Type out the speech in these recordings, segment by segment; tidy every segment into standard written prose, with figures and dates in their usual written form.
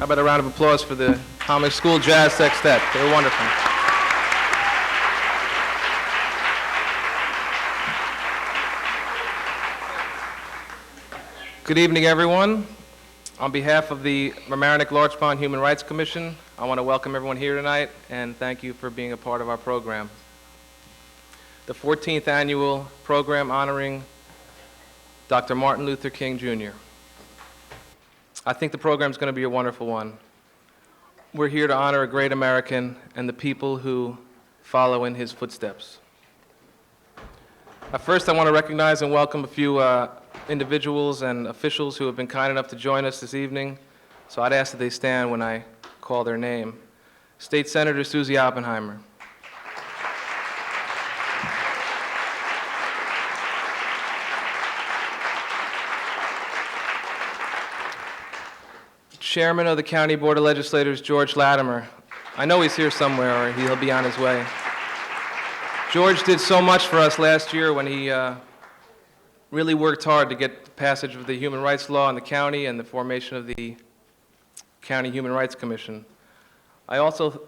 How about a round of applause for the Comic School Jazz Sextet? They were wonderful. Good evening, everyone. On behalf of the Mamaroneck-Larchmont Human Rights Commission, I want to welcome everyone here tonight and thank you for being a part of our program. The 14th annual program honoring Dr. Martin Luther King, Jr. I think the program is going to be a wonderful one. We're here to honor a great American and the people who follow in his footsteps. First, I want to recognize and welcome a few individuals and officials who have been kind enough to join us this evening. So I'd ask that they stand when I call their name. State Senator Susie Oppenheimer. Chairman of the County Board of Legislators, George Latimer. I know he's here somewhere, or he'll be on his way. George did so much for us last year when he really worked hard to get the passage of the human rights law in the county and the formation of the County Human Rights Commission. I also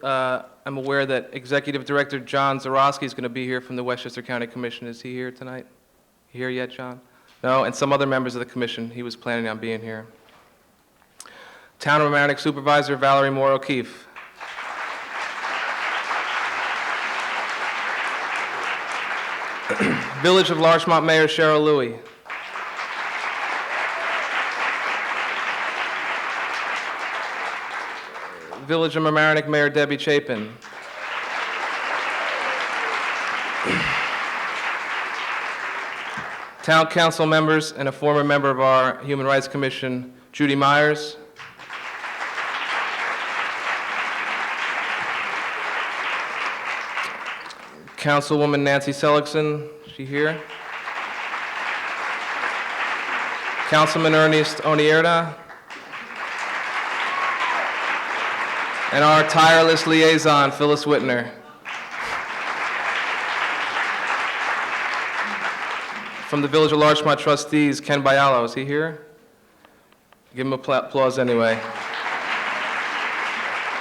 am aware that Executive Director John Zarowski is going to be here from the Westchester County Commission. Is he here tonight? Here yet, John? No, and some other members of the commission. He was planning on being here. Town of Mamaroneck Supervisor Valerie Moore O'Keefe. Village of Larchmont Mayor Cheryl Louie. Village of Mamaroneck Mayor Debbie Chapin. Town Council members and a former member of our Human Rights Commission, Judy Myers. Councilwoman Nancy Seligson, is she here? Councilman Ernest Onierda. And our tireless liaison, Phyllis Whitner. From the Village of Larchmont trustees, Ken Bialo, is he here? Give him applause anyway.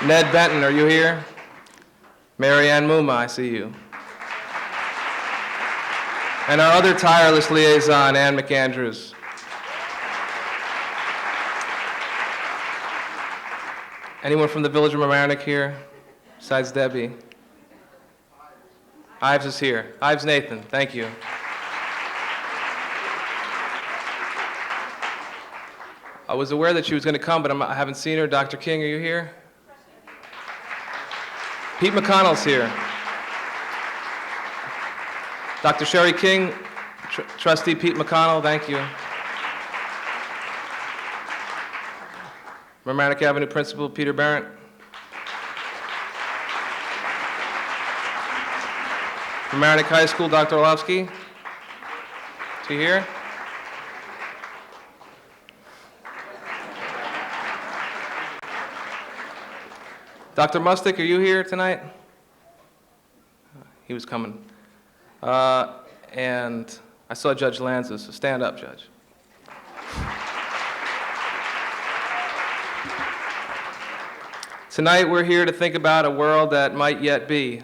Ned Benton, are you here? Mary Ann Muma, I see you. And our other tireless liaison, Ann McAndrews. Anyone from the Village of Mamaroneck here, besides Debbie? Ives is here. Ives Nathan, thank you. I was aware that she was going to come, but I haven't seen her. Dr. King, are you here? Pete McConnell's here. Dr. Sherry King, Trustee Pete McConnell, thank you. Mamaroneck Avenue Principal Peter Barrett. Mamaroneck High School, Dr. Orlovsky. Is he here? Dr. Mustick, are you here tonight? He was coming. And I saw Judge Lanza, so stand up, Judge. Tonight we're here to think about a world that might yet be.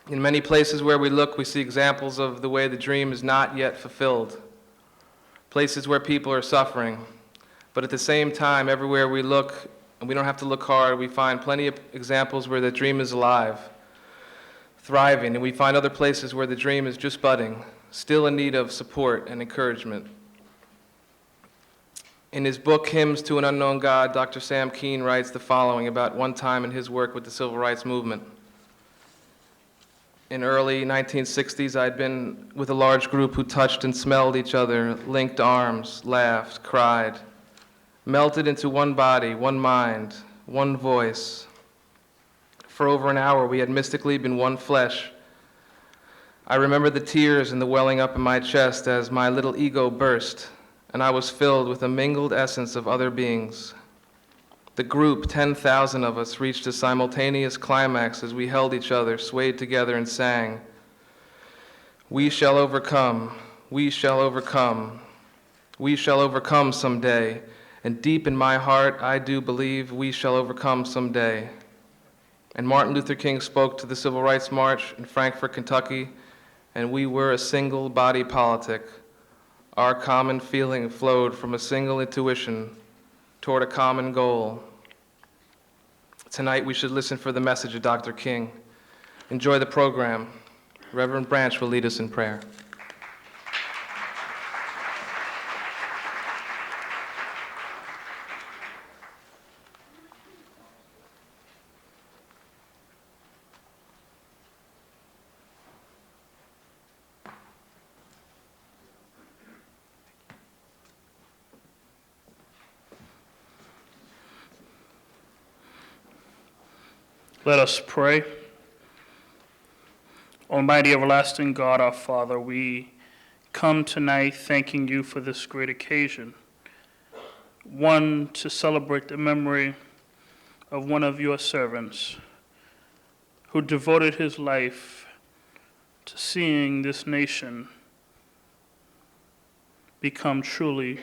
In many places where we look, we see examples of the way the dream is not yet fulfilled. Places where people are suffering. But at the same time, everywhere we look, and we don't have to look hard, we find plenty of examples where the dream is alive, thriving, and we find other places where the dream is just budding, still in need of support and encouragement. In his book, Hymns to an Unknown God, Dr. Sam Keene writes the following about one time in his work with the civil rights movement. In early 1960s, I'd been with a large group who touched and smelled each other, linked arms, laughed, cried, melted into one body, one mind, one voice. For over an hour, we had mystically been one flesh. I remember the tears and the welling up in my chest as my little ego burst, and I was filled with a mingled essence of other beings. The group, 10,000 of us, reached a simultaneous climax as we held each other, swayed together, and sang, "We shall overcome, we shall overcome, we shall overcome someday, and deep in my heart, I do believe we shall overcome someday. And Martin Luther King spoke to the Civil Rights March in Frankfort, Kentucky, and we were a single body politic. Our common feeling flowed from a single intuition toward a common goal. Tonight we should listen for the message of Dr. King. Enjoy the program. Reverend Branch will lead us in prayer. Let us pray. Almighty everlasting God, our Father, we come tonight thanking you for this great occasion, one to celebrate the memory of one of your servants who devoted his life to seeing this nation become truly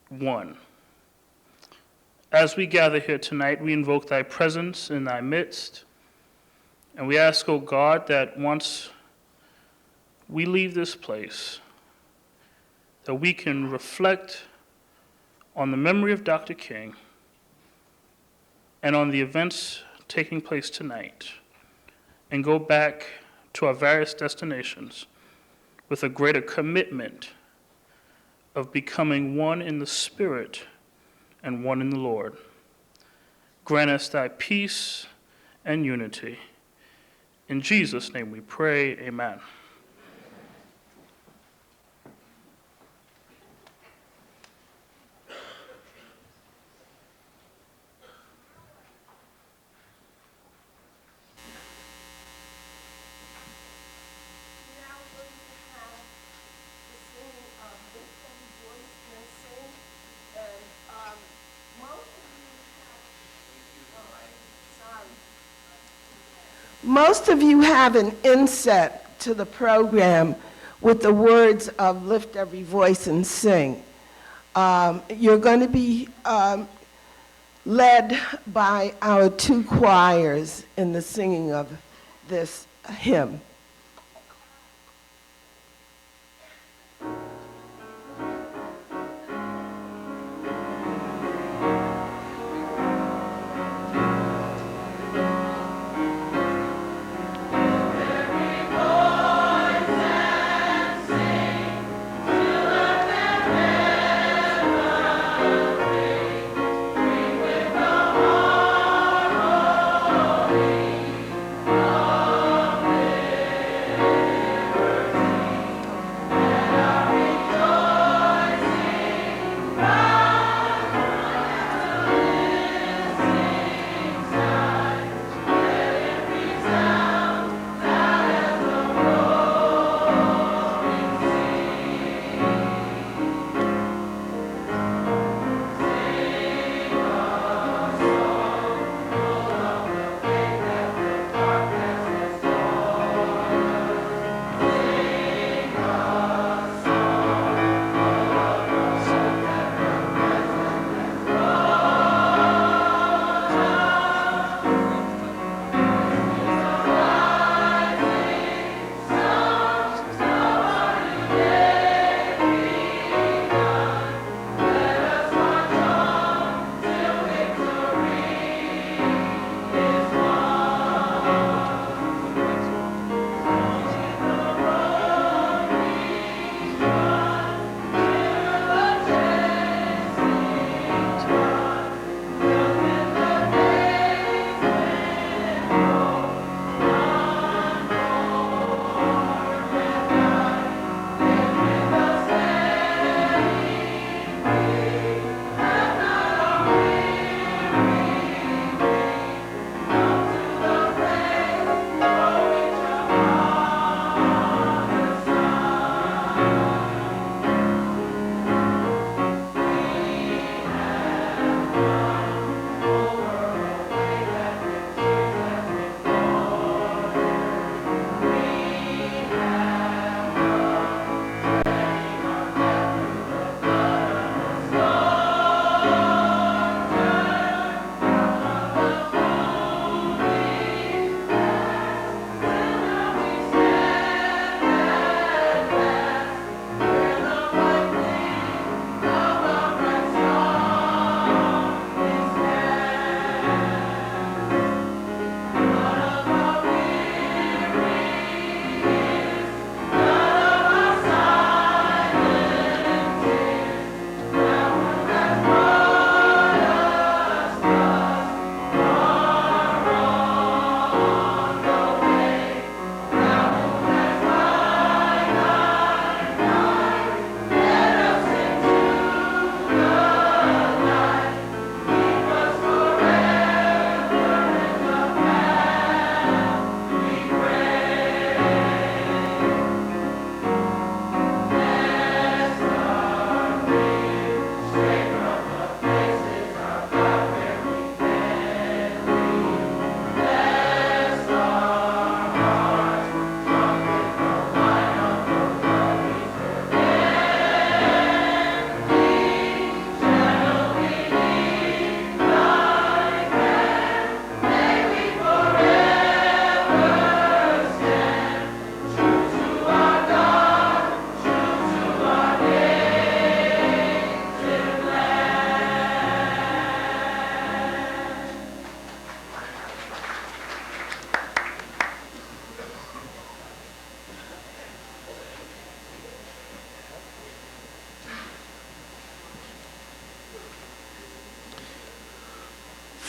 one. As we gather here tonight, we invoke thy presence in thy midst, and we ask, O God, that once we leave this place, that we can reflect on the memory of Dr. King and on the events taking place tonight, and go back to our various destinations with a greater commitment of becoming one in the Spirit and one in the Lord. Grant us thy peace and unity. In Jesus' name we pray, amen. Most of you have an inset to the program with the words of Lift Every Voice and Sing. You're going to be led by our two choirs in the singing of this hymn.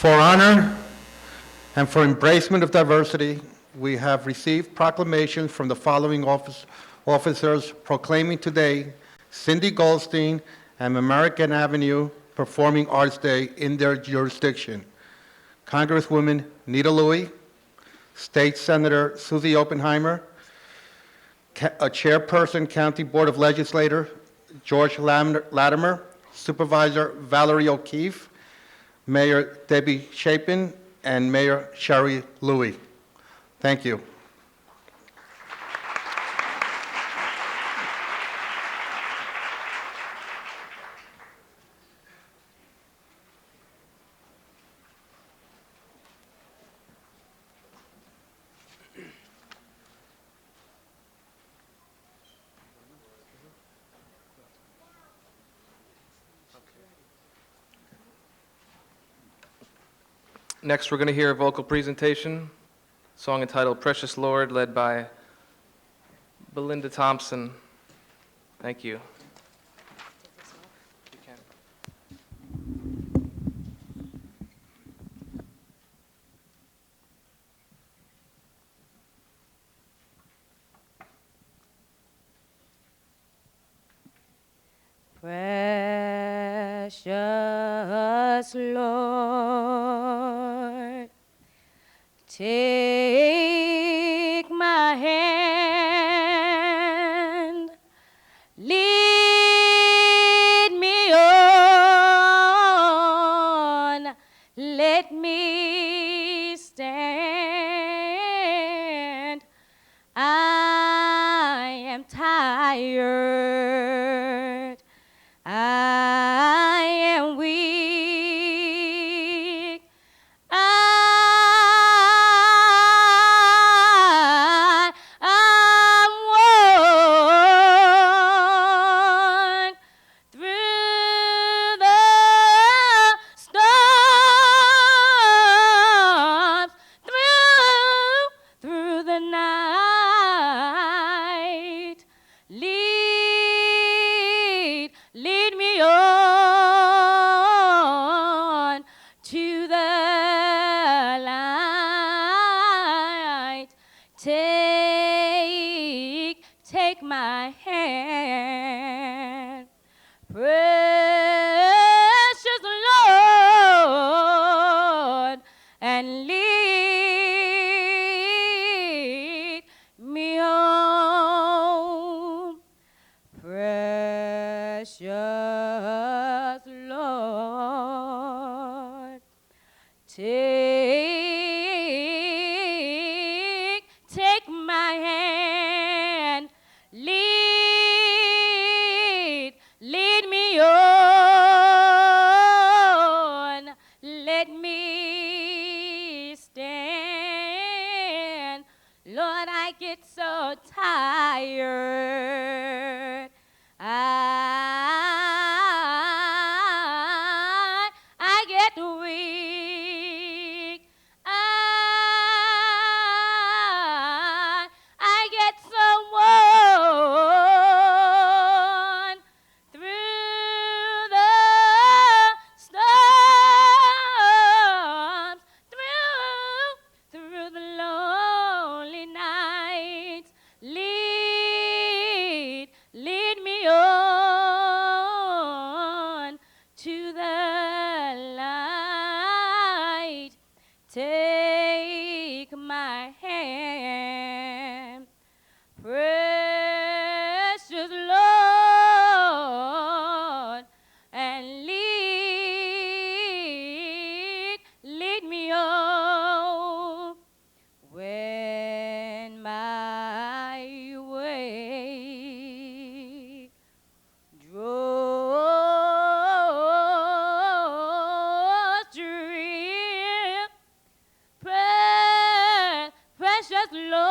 For honor and for embracement of diversity, we have received proclamations from the following officers proclaiming today Cindy Goldstein and American Avenue Performing Arts Day in their jurisdiction. Congresswoman Nita Louie, State Senator Susie Oppenheimer, Chairperson County Board of Legislators George Latimer, Supervisor Valerie O'Keefe, Mayor Debbie Chapin, and Mayor Sherry Louie. Thank you. Next, we're going to hear a vocal presentation, song entitled Precious Lord, led by Belinda Thompson. Thank you. Precious Lord, take my hand, lead me on, let me stand. I am tired. I am weak. I'm worn through the storms, through the night. Lead me on to the light. Take my hand, precious Lord, and lead me home. Precious Lord, take my hand, lead me on, let me stand. Lord, I get so tired. I get weak. I get so worn through the storms, through the lonely nights. Lead me on to the light. Take my hand, precious Lord, and lead me on. When my way draws drear, precious Lord,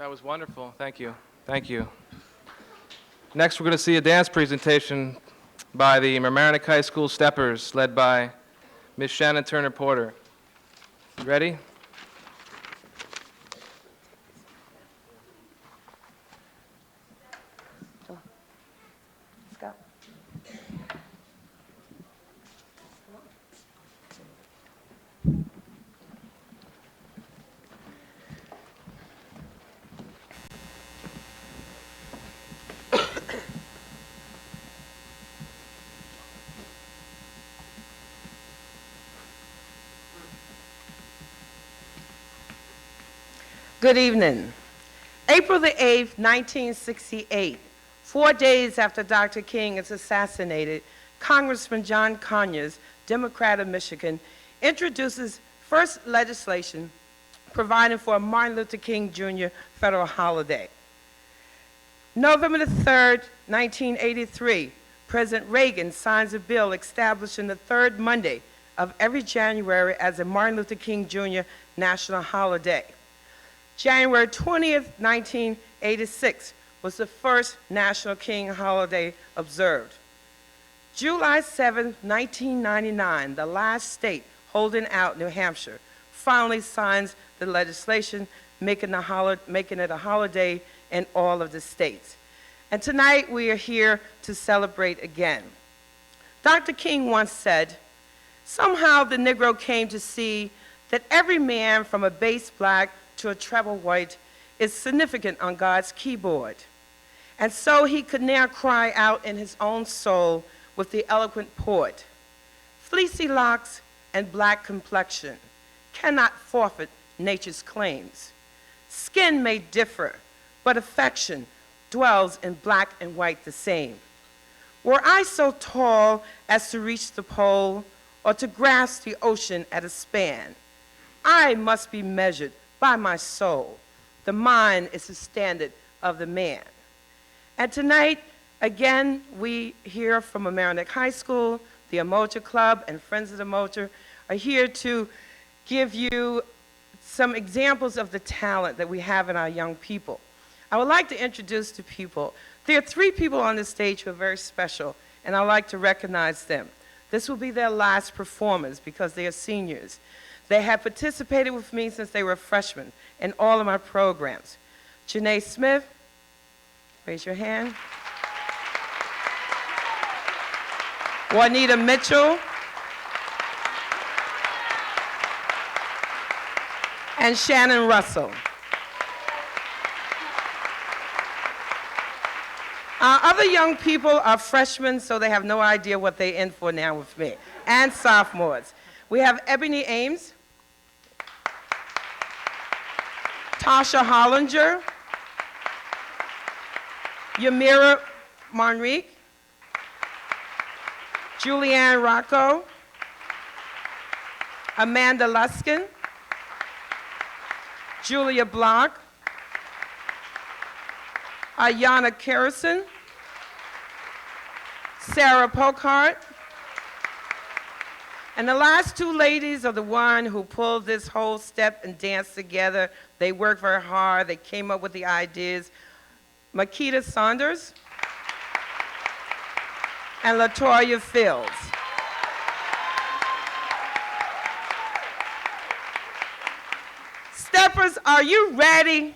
That was wonderful. Thank you. Thank you. Next, we're going to see a dance presentation by the Mamaroneck High School Steppers, led by Miss Shannon Turner Porter. You ready? Let's go. Good evening. April the 8th, 1968, 4 days after Dr. King is assassinated, Congressman John Conyers, Democrat of Michigan, introduces first legislation providing for a Martin Luther King Jr. federal holiday. November the 3rd, 1983, President Reagan signs a bill establishing the third Monday of every January as a Martin Luther King Jr. national holiday. January 20th, 1986 was the first National King holiday observed. July 7th, 1999, the last state holding out, New Hampshire, finally signs the legislation making it a holiday in all of the states. And tonight we are here to celebrate again. Dr. King once said, "Somehow the Negro came to see that every man from a bass black to a treble white is significant on God's keyboard. And so he could now cry out in his own soul with the eloquent poet, fleecy locks and black complexion cannot forfeit nature's claims. Skin may differ, but affection dwells in black and white the same. Were I so tall as to reach the pole or to grasp the ocean at a span, I must be measured by my soul. The mind is the standard of the man." And tonight, again, we hear from Mamaroneck High School, the Umoja Club, and Friends of the Umoja are here to give you some examples of the talent that we have in our young people. I would like to introduce to people, there are 3 people on the stage who are very special, and I'd like to recognize them. This will be their last performance because they are seniors. They have participated with me since they were freshmen in all of my programs. Janae Smith, raise your hand. Juanita Mitchell. And Shannon Russell. Our other young people are freshmen, so they have no idea what they're in for now with me, and sophomores. We have Ebony Ames, Tasha Hollinger, Yamira Monrique, Julianne Rocco, Amanda Luskin, Julia Block, Ayana Kerrison, Sarah Pokart, and the last 2 ladies are the one who pulled this whole step and dance together. They worked very hard. They came up with the ideas. Makita Saunders and LaToya Fields. Steppers, are you ready?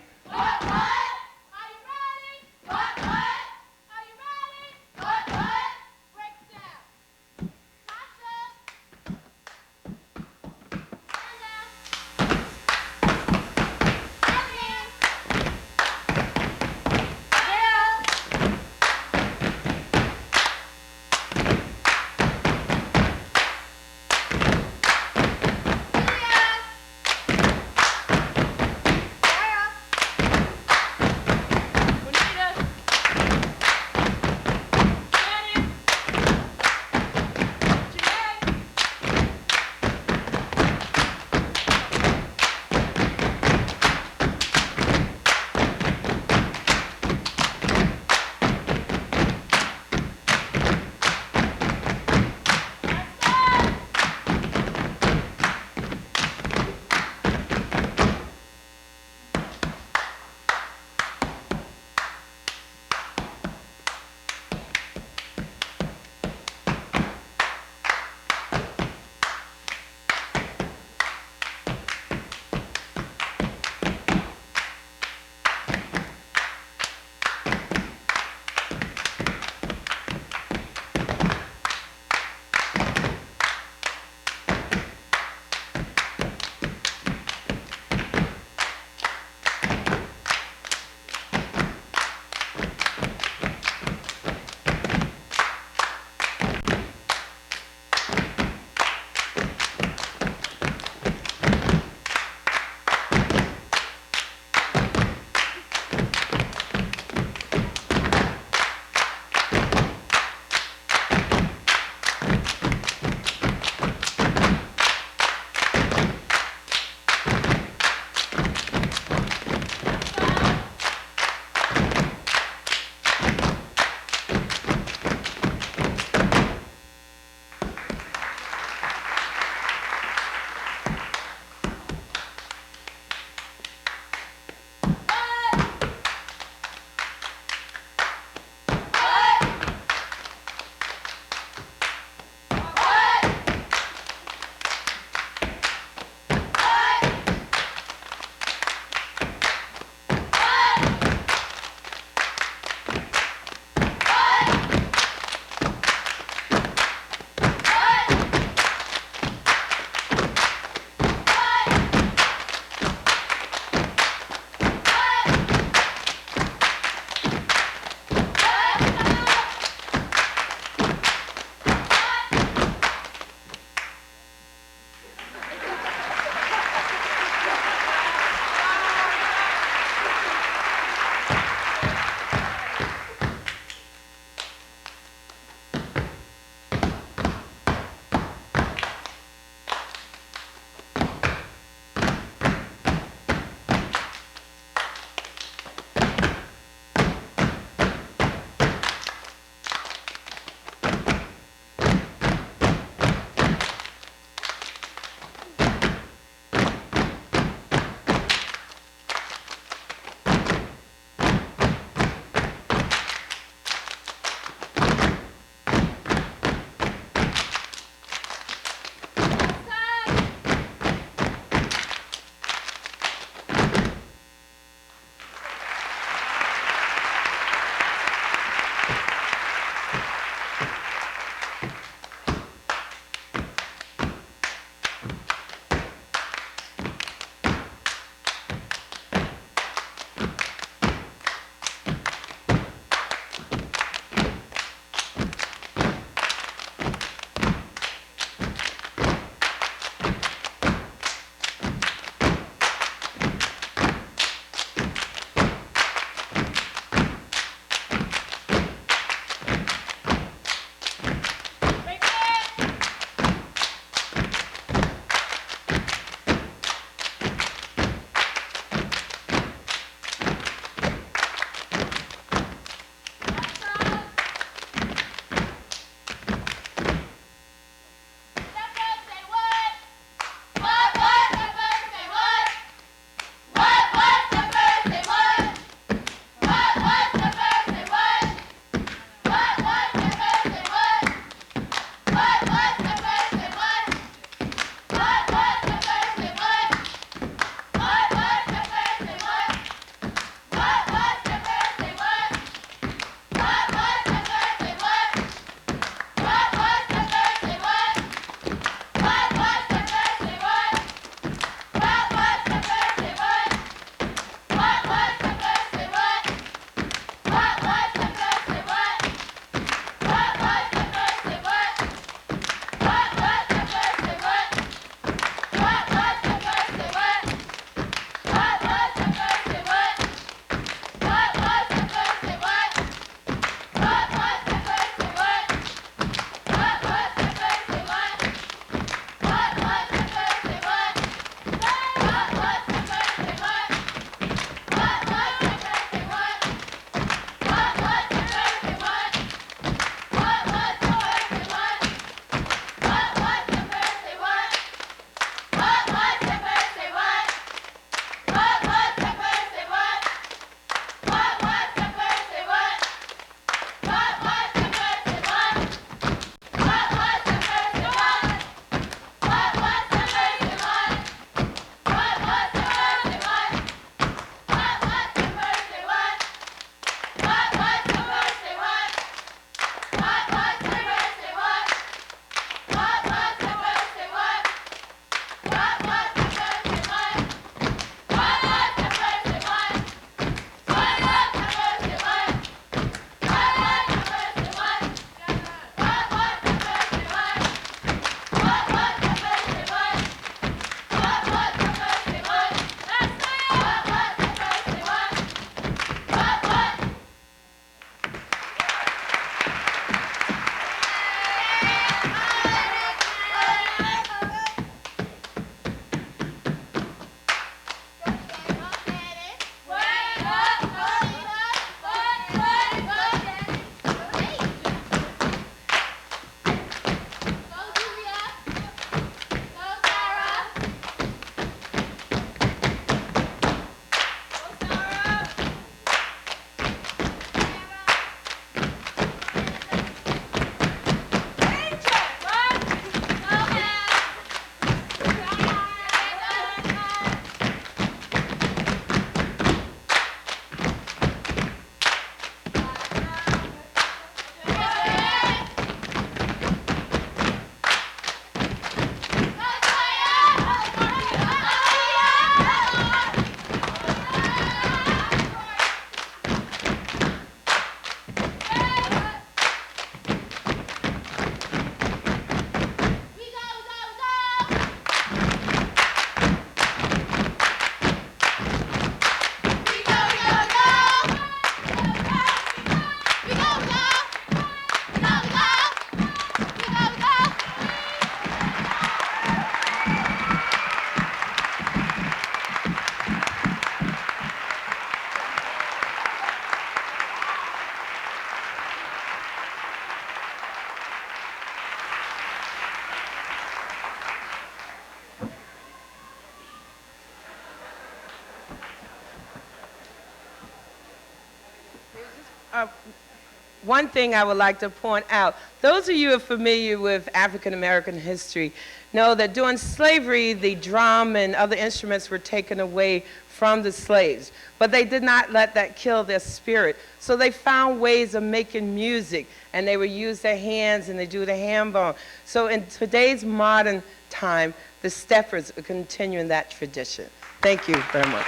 one thing I would like to point out, those of you who are familiar with African American history know that during slavery, the drum and other instruments were taken away from the slaves, but they did not let that kill their spirit. So they found ways of making music, and they would use their hands and they do the hand bone. So in today's modern time, the Steppers are continuing that tradition. Thank you very much.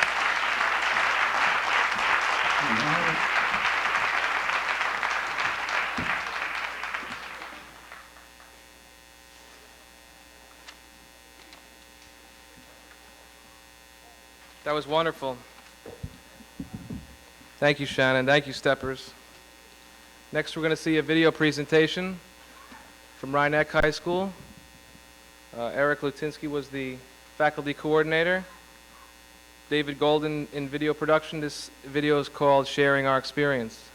That was wonderful. Thank you, Shannon. Thank you, Steppers. Next, we're going to see a video presentation from Rhinebeck High School. Eric Lutinsky was the faculty coordinator. David Golden in video production. This video is called Sharing Our Experience.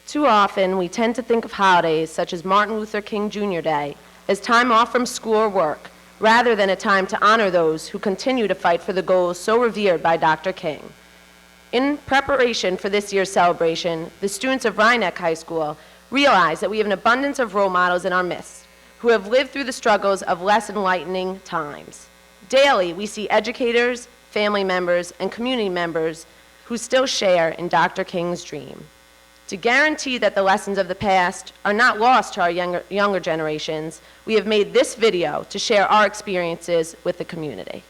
Too often, we tend to think of holidays such as Martin Luther King Jr. Day as time off from school or work, rather than a time to honor those who continue to fight for the goals so revered by Dr. King. In preparation for this year's celebration, the students of Rhinebeck High School realize that we have an abundance of role models in our midst who have lived through the struggles of less enlightening times. Daily, we see educators, family members, and community members who still share in Dr. King's dream. To guarantee that the lessons of the past are not lost to our younger generations, we have made this video to share our experiences with the community.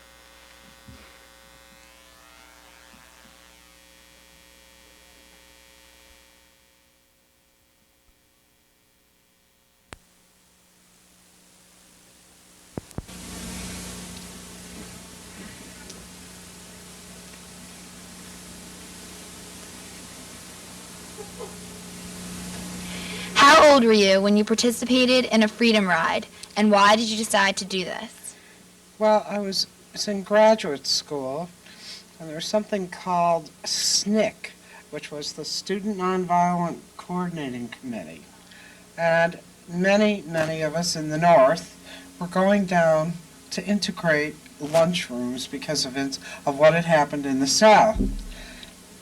How old were you when you participated in a freedom ride, and why did you decide to do this? Well, I was in graduate school, and there was something called SNCC, which was the Student Nonviolent Coordinating Committee. And many of us in the North were going down to integrate lunchrooms because of what had happened in the South.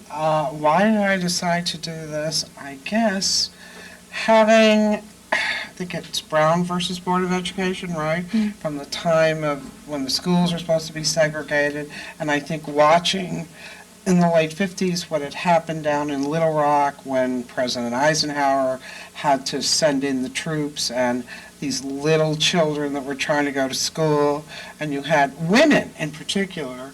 Why did I decide to do this? I guess having, I think it's Brown versus Board of Education, right? From the time of when the schools were supposed to be segregated, and I think watching in the late 50s what had happened down in Little Rock when President Eisenhower had to send in the troops and these little children that were trying to go to school, and you had women in particular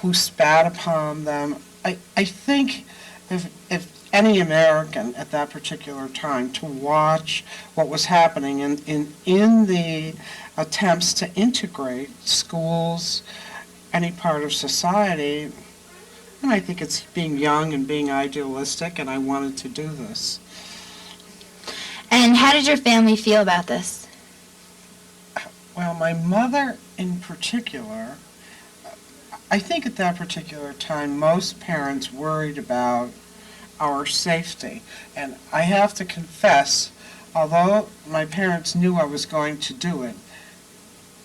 who spat upon them. I think if any American at that particular time to watch what was happening in the attempts to integrate schools, any part of society, and I think it's being young and being idealistic, and I wanted to do this. And how did your family feel about this? Well, my mother in particular, I think at that particular time most parents worried about our safety. And I have to confess, although my parents knew I was going to do it,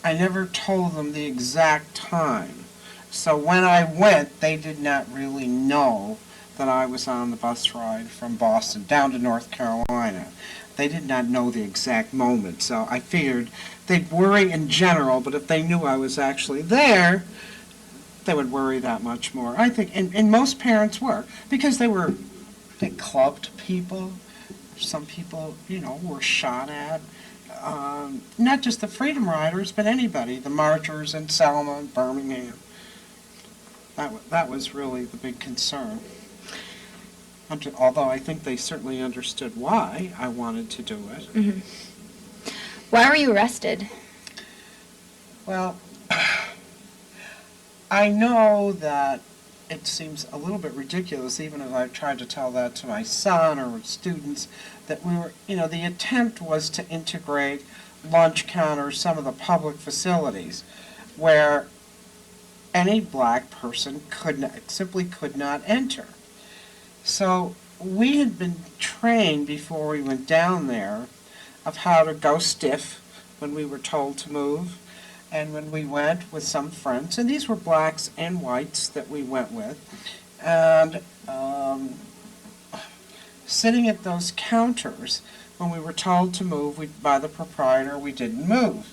I never told them the exact time. So when I went, they did not really know that I was on the bus ride from Boston down to North Carolina. They did not know the exact moment, so I figured they'd worry in general, but if they knew I was actually there, they would worry that much more. I think, and most parents were, because they clubbed people. Some people, were shot at. Not just the Freedom Riders, but anybody, the marchers in Selma and Birmingham. That was really the big concern. Although I think they certainly understood why I wanted to do it. Mm-hmm. Why were you arrested? Well, I know that it seems a little bit ridiculous, even if I've tried to tell that to my son or with students, that we were, the attempt was to integrate lunch counters, some of the public facilities, where any black person simply could not enter. So we had been trained before we went down there of how to go stiff when we were told to move. And when we went with some friends, and these were blacks and whites that we went with, and sitting at those counters, when we were told to move by the proprietor, we didn't move.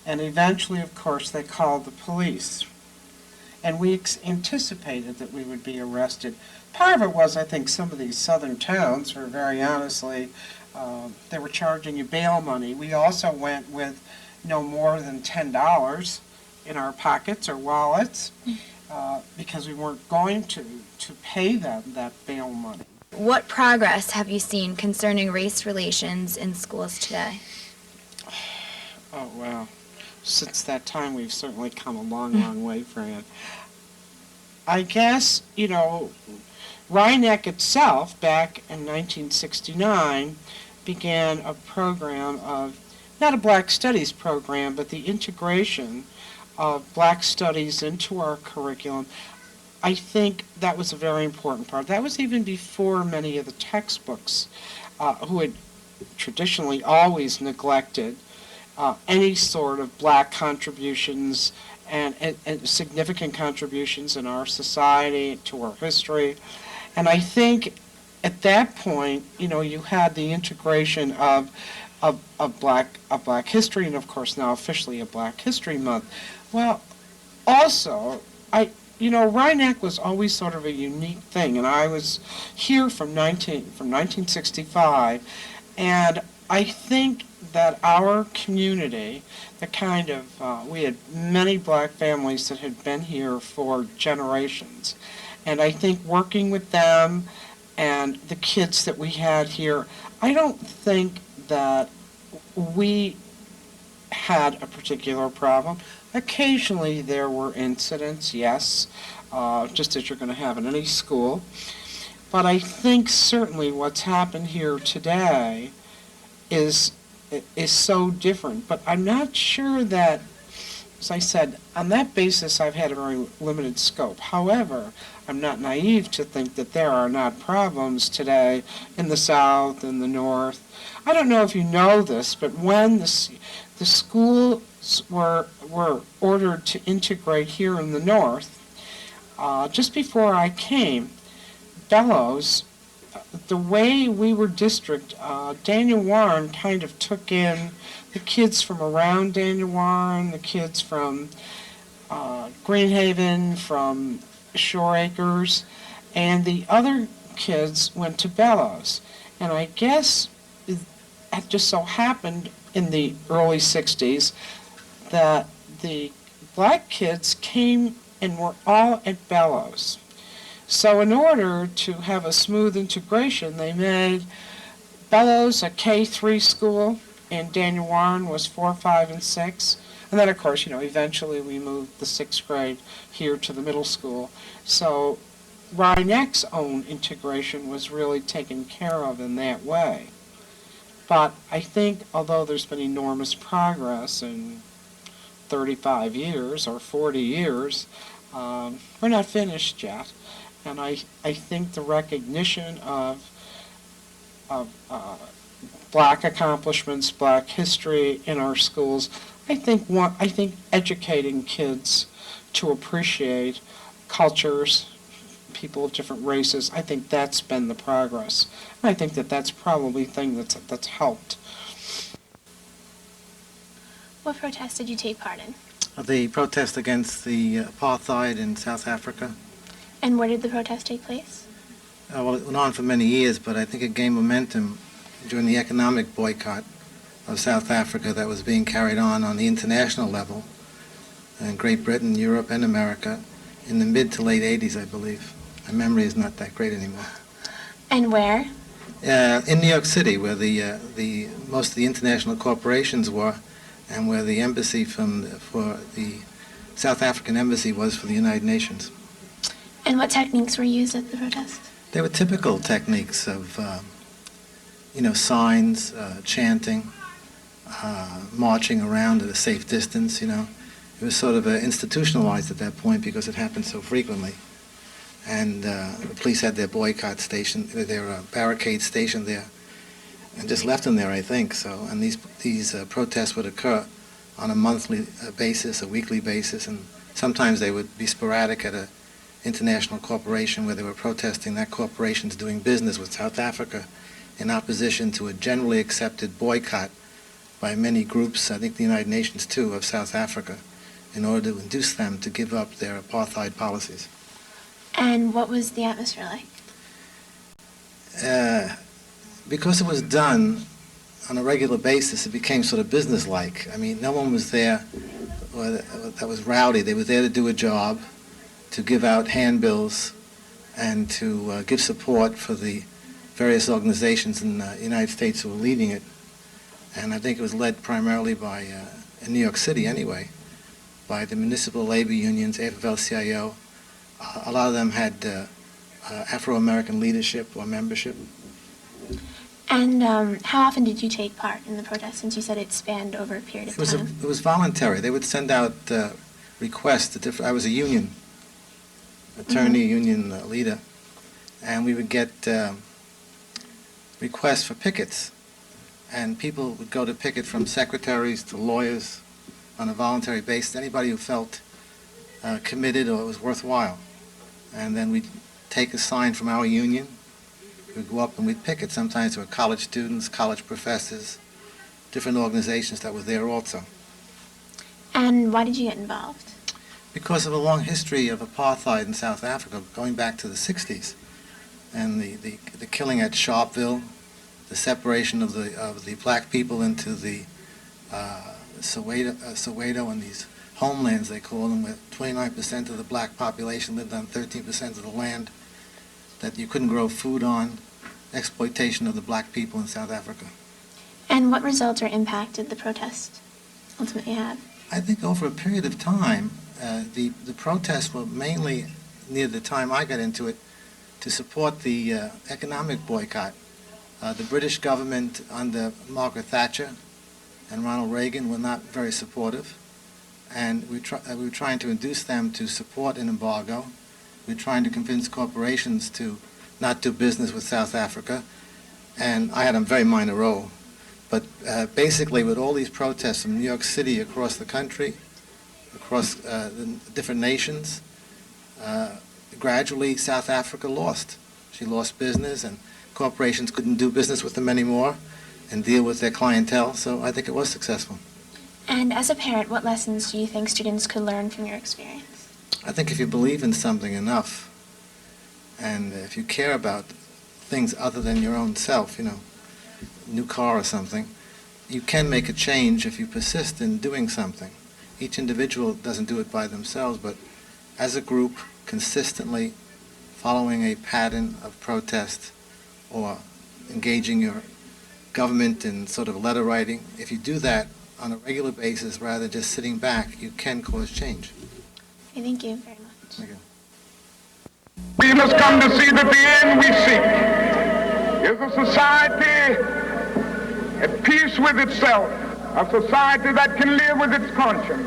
And eventually, of course, they called the police. And we anticipated that we would be arrested. Part of it was, I think, some of these southern towns were very honestly, they were charging you bail money. We also went with no more than $10 in our pockets or wallets because we weren't going to pay them that bail money. What progress have you seen concerning race relations in schools today? Oh, well, since that time we've certainly come a long, long way, Fran. I guess, you know, Rhinebeck itself, back in 1969, began a program of, not a Black Studies program, but the integration of Black Studies into our curriculum. I think that was a very important part. That was even before many of the textbooks who had traditionally always neglected any sort of Black contributions and significant contributions in our society, to our history. And I think at that point, you know, you had the integration of Black history, and of course now officially a Black History Month. Well, also, Rhinebeck was always sort of a unique thing, and I was here from 1965, and I think that our community, we had many Black families that had been here for generations, and I think working with them and the kids that we had here, I don't think that we had a particular problem. Occasionally there were incidents, yes, just as you're going to have in any school. But I think certainly what's happened here today is so different. But I'm not sure that, as I said, on that basis I've had a very limited scope. However, I'm not naive to think that there are not problems today in the South and the North. I don't know if you know this, but when the schools were ordered to integrate here in the North, just before I came, Bellows, the way we were district, Daniel Warren kind of took in the kids from around Daniel Warren, the kids from Greenhaven, from Shore Acres, and the other kids went to Bellows. And I guess it just so happened in the early 60s that the Black kids came and were all at Bellows. So in order to have a smooth integration, they made Bellows a K-3 school, and Daniel Warren was 4, 5, and 6. And then, of course, eventually we moved the 6th grade here to the middle school. So Rhinebeck's own integration was really taken care of in that way. But I think, although there's been enormous progress in 35 years or 40 years, we're not finished yet. And I think the recognition of Black accomplishments, Black history in our schools, I think educating kids to appreciate cultures, people of different races, I think that's been the progress. And I think that that's probably the thing that's helped. What protest did you take part in? The protest against the apartheid in South Africa. And where did the protest take place? Well, it went on for many years, but I think it gained momentum during the economic boycott of South Africa that was being carried on the international level in Great Britain, Europe, and America in the mid to late 80s, I believe. My memory is not that great anymore. And where? In New York City, where the most of the international corporations were, and where the embassy for the South African embassy was for the United Nations. And what techniques were used at the protest? They were typical techniques of, signs, chanting, marching around at a safe distance, It was sort of institutionalized at that point because it happened so frequently. And the police had their boycott station, their barricade station there. and just left them there, I think. So, and these protests would occur on a monthly basis, a weekly basis, and sometimes they would be sporadic at a international corporation where they were protesting that corporation's doing business with South Africa in opposition to a generally accepted boycott by many groups, I think the United Nations too, of South Africa, in order to induce them to give up their apartheid policies. And what was the atmosphere like? Because it was done on a regular basis, it became sort of businesslike. I mean, no one was there that was rowdy. They were there to do a job, to give out handbills, and to give support for the various organizations in the United States who were leading it. And I think it was led primarily by, in New York City anyway, by the municipal labor unions, AFL-CIO. A lot of them had Afro-American leadership or membership. And how often did you take part in the protest, since you said it spanned over a period of time? It was voluntary. They would send out requests to different. I was a union attorney, union leader, and we would get requests for pickets, and people would go to picket, from secretaries to lawyers, on a voluntary basis. Anybody who felt committed or it was worthwhile, and then we'd take a sign from our union. We'd go up and we'd picket. Sometimes there were college students, college professors, different organizations that were there also. And why did you get involved? Because of a long history of apartheid in South Africa, going back to the 60s, and the killing at Sharpeville, the separation of the black people into the Soweto and these homelands, they call them, where 29% of the black population lived on 13% of the land that you couldn't grow food on, exploitation of the black people in South Africa. And what results or impact did the protest ultimately have? I think over a period of time, the protests were mainly, near the time I got into it, to support the economic boycott. The British government under Margaret Thatcher and Ronald Reagan were not very supportive, and we were trying to induce them to support an embargo. We were trying to convince corporations to not do business with South Africa, and I had a very minor role. But basically, with all these protests from New York City across the country, across the different nations, gradually South Africa lost. She lost business, and corporations couldn't do business with them anymore and deal with their clientele, so I think it was successful. And as a parent, what lessons do you think students could learn from your experience? I think if you believe in something enough, and if you care about things other than your own self, you know, new car or something, you can make a change if you persist in doing something. Each individual doesn't do it by themselves, but as a group, consistently following a pattern of protest or engaging your government in sort of letter writing, if you do that on a regular basis rather than just sitting back, you can cause change. Okay, thank you very much. Thank you. We must come to see that the end we seek is a society at peace with itself, a society that can live with its conscience.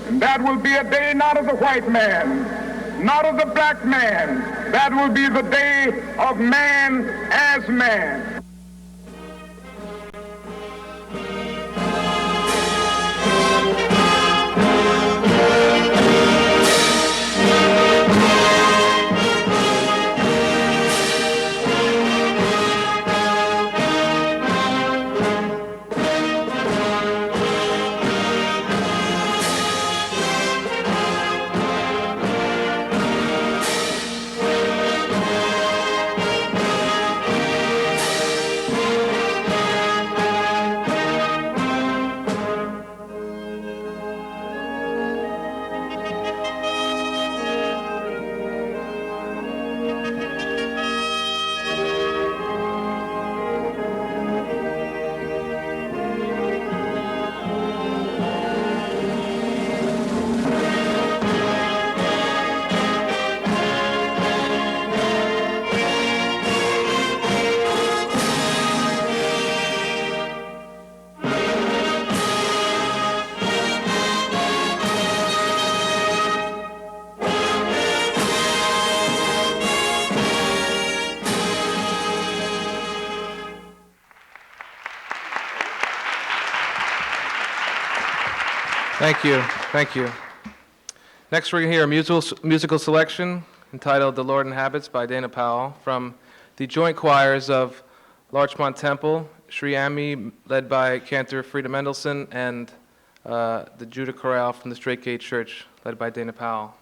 And that will be a day not of the white man, not of the black man. That will be the day of man as man. Thank you, thank you. Next, we're going to hear a musical selection entitled "The Lord Inhabits" by Dana Powell from the joint choirs of Larchmont Temple, Sri Ami, led by Cantor Frida Mendelssohn, and the Judah Chorale from the Straight Gate Church, led by Dana Powell.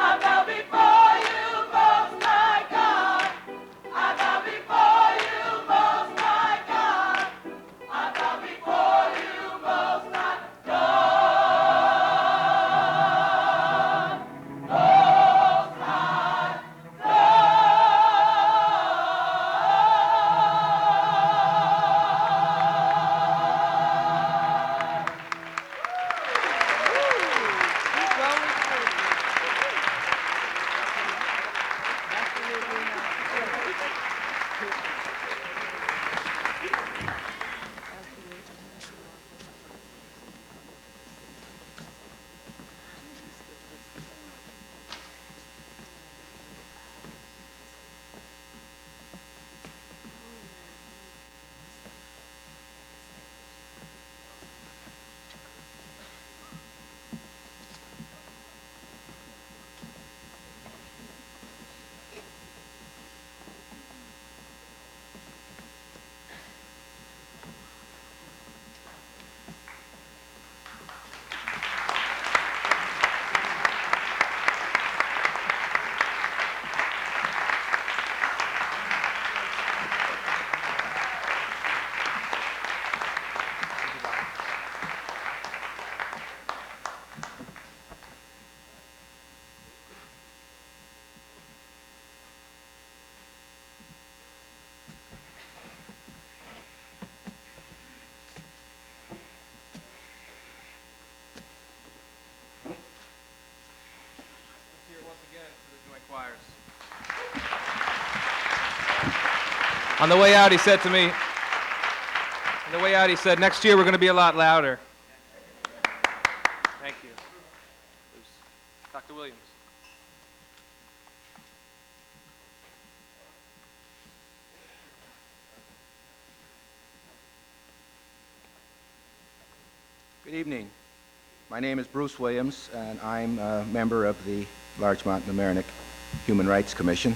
I bow before choirs. On the way out, he said to me, next year we're going to be a lot louder. Thank you. Dr. Williams. Good evening. My name is Bruce Williams, and I'm a member of the Larchmont and Mamaroneck Human Rights Commission.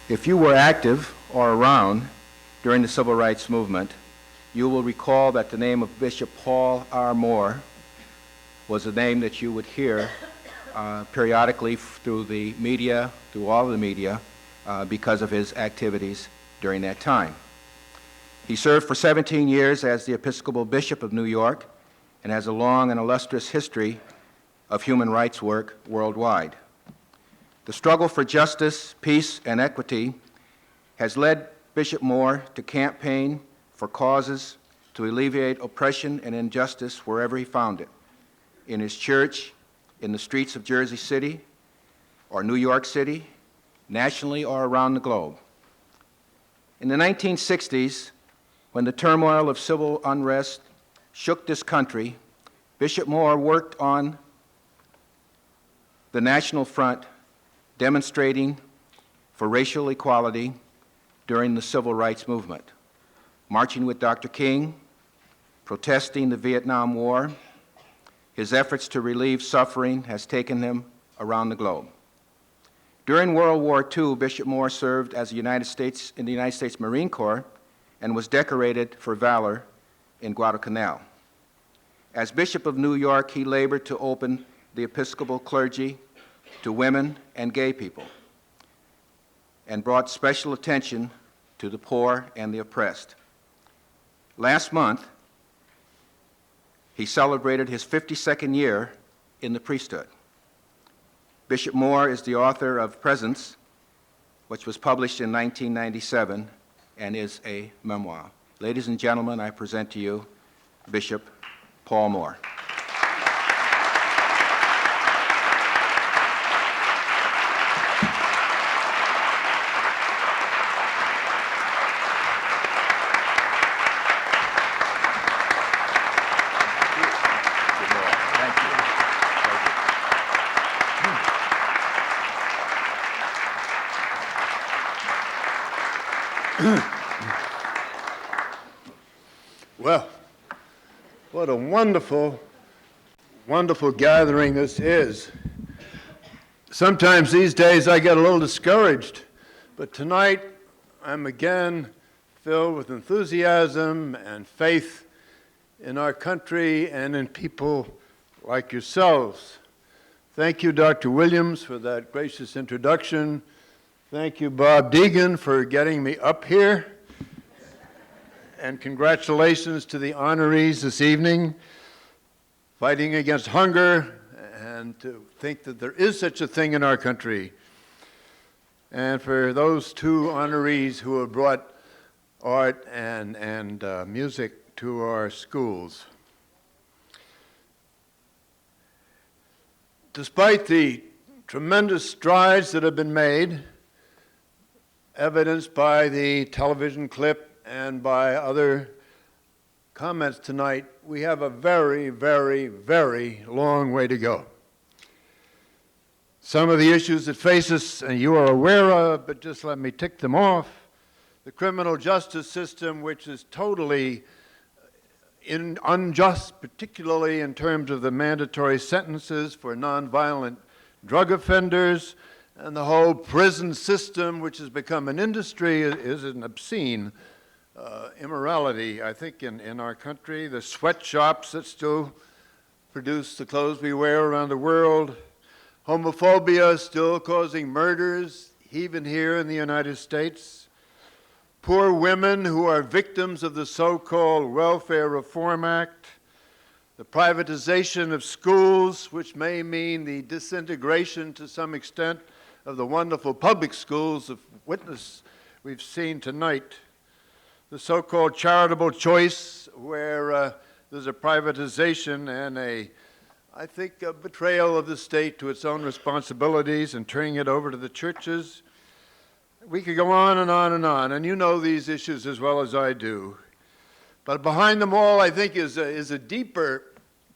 If you were active or around during the Civil Rights Movement, you will recall that the name of Bishop Paul R. Moore was a name that you would hear periodically through the media, through all of the media, because of his activities during that time. He served for 17 years as the Episcopal Bishop of New York and has a long and illustrious history of human rights work worldwide. The struggle for justice, peace, and equity has led Bishop Moore to campaign for causes to alleviate oppression and injustice wherever he found it, in his church, in the streets of Jersey City, or New York City, nationally or around the globe. In the 1960s, when the turmoil of civil unrest shook this country, Bishop Moore worked on the national front, demonstrating for racial equality during the Civil Rights Movement, marching with Dr. King, protesting the Vietnam War. His efforts to relieve suffering has taken him around the globe. During World War II, Bishop Moore served as in the United States Marine Corps and was decorated for valor in Guadalcanal. As Bishop of New York, he labored to open the Episcopal clergy to women and gay people and brought special attention to the poor and the oppressed. Last month, he celebrated his 52nd year in the priesthood. Bishop Moore is the author of Presence, which was published in 1997 and is a memoir. Ladies and gentlemen, I present to you Bishop Paul Moore. Well, what a wonderful, wonderful gathering this is. Sometimes these days I get a little discouraged, but tonight I'm again filled with enthusiasm and faith in our country and in people like yourselves. Thank you, Dr. Williams, for that gracious introduction. Thank you, Bob Deegan, for getting me up here. And congratulations to the honorees this evening, fighting against hunger, and to think that there is such a thing in our country. And for those two honorees who have brought art and music to our schools. Despite the tremendous strides that have been made, evidenced by the television clip and by other comments tonight, we have a very, very, very long way to go. Some of the issues that face us, and you are aware of, but just let me tick them off. The criminal justice system, which is totally unjust, particularly in terms of the mandatory sentences for nonviolent drug offenders, and the whole prison system, which has become an industry, is an obscene immorality, I think, in our country. The sweatshops that still produce the clothes we wear around the world. Homophobia still causing murders, even here in the United States. Poor women who are victims of the so-called Welfare Reform Act. The privatization of schools, which may mean the disintegration to some extent of the wonderful public schools of witness we've seen tonight. The so-called charitable choice, where there's a privatization and I think a betrayal of the state to its own responsibilities and turning it over to the churches. We could go on and on and on, and you know these issues as well as I do. But behind them all, I think, is a deeper,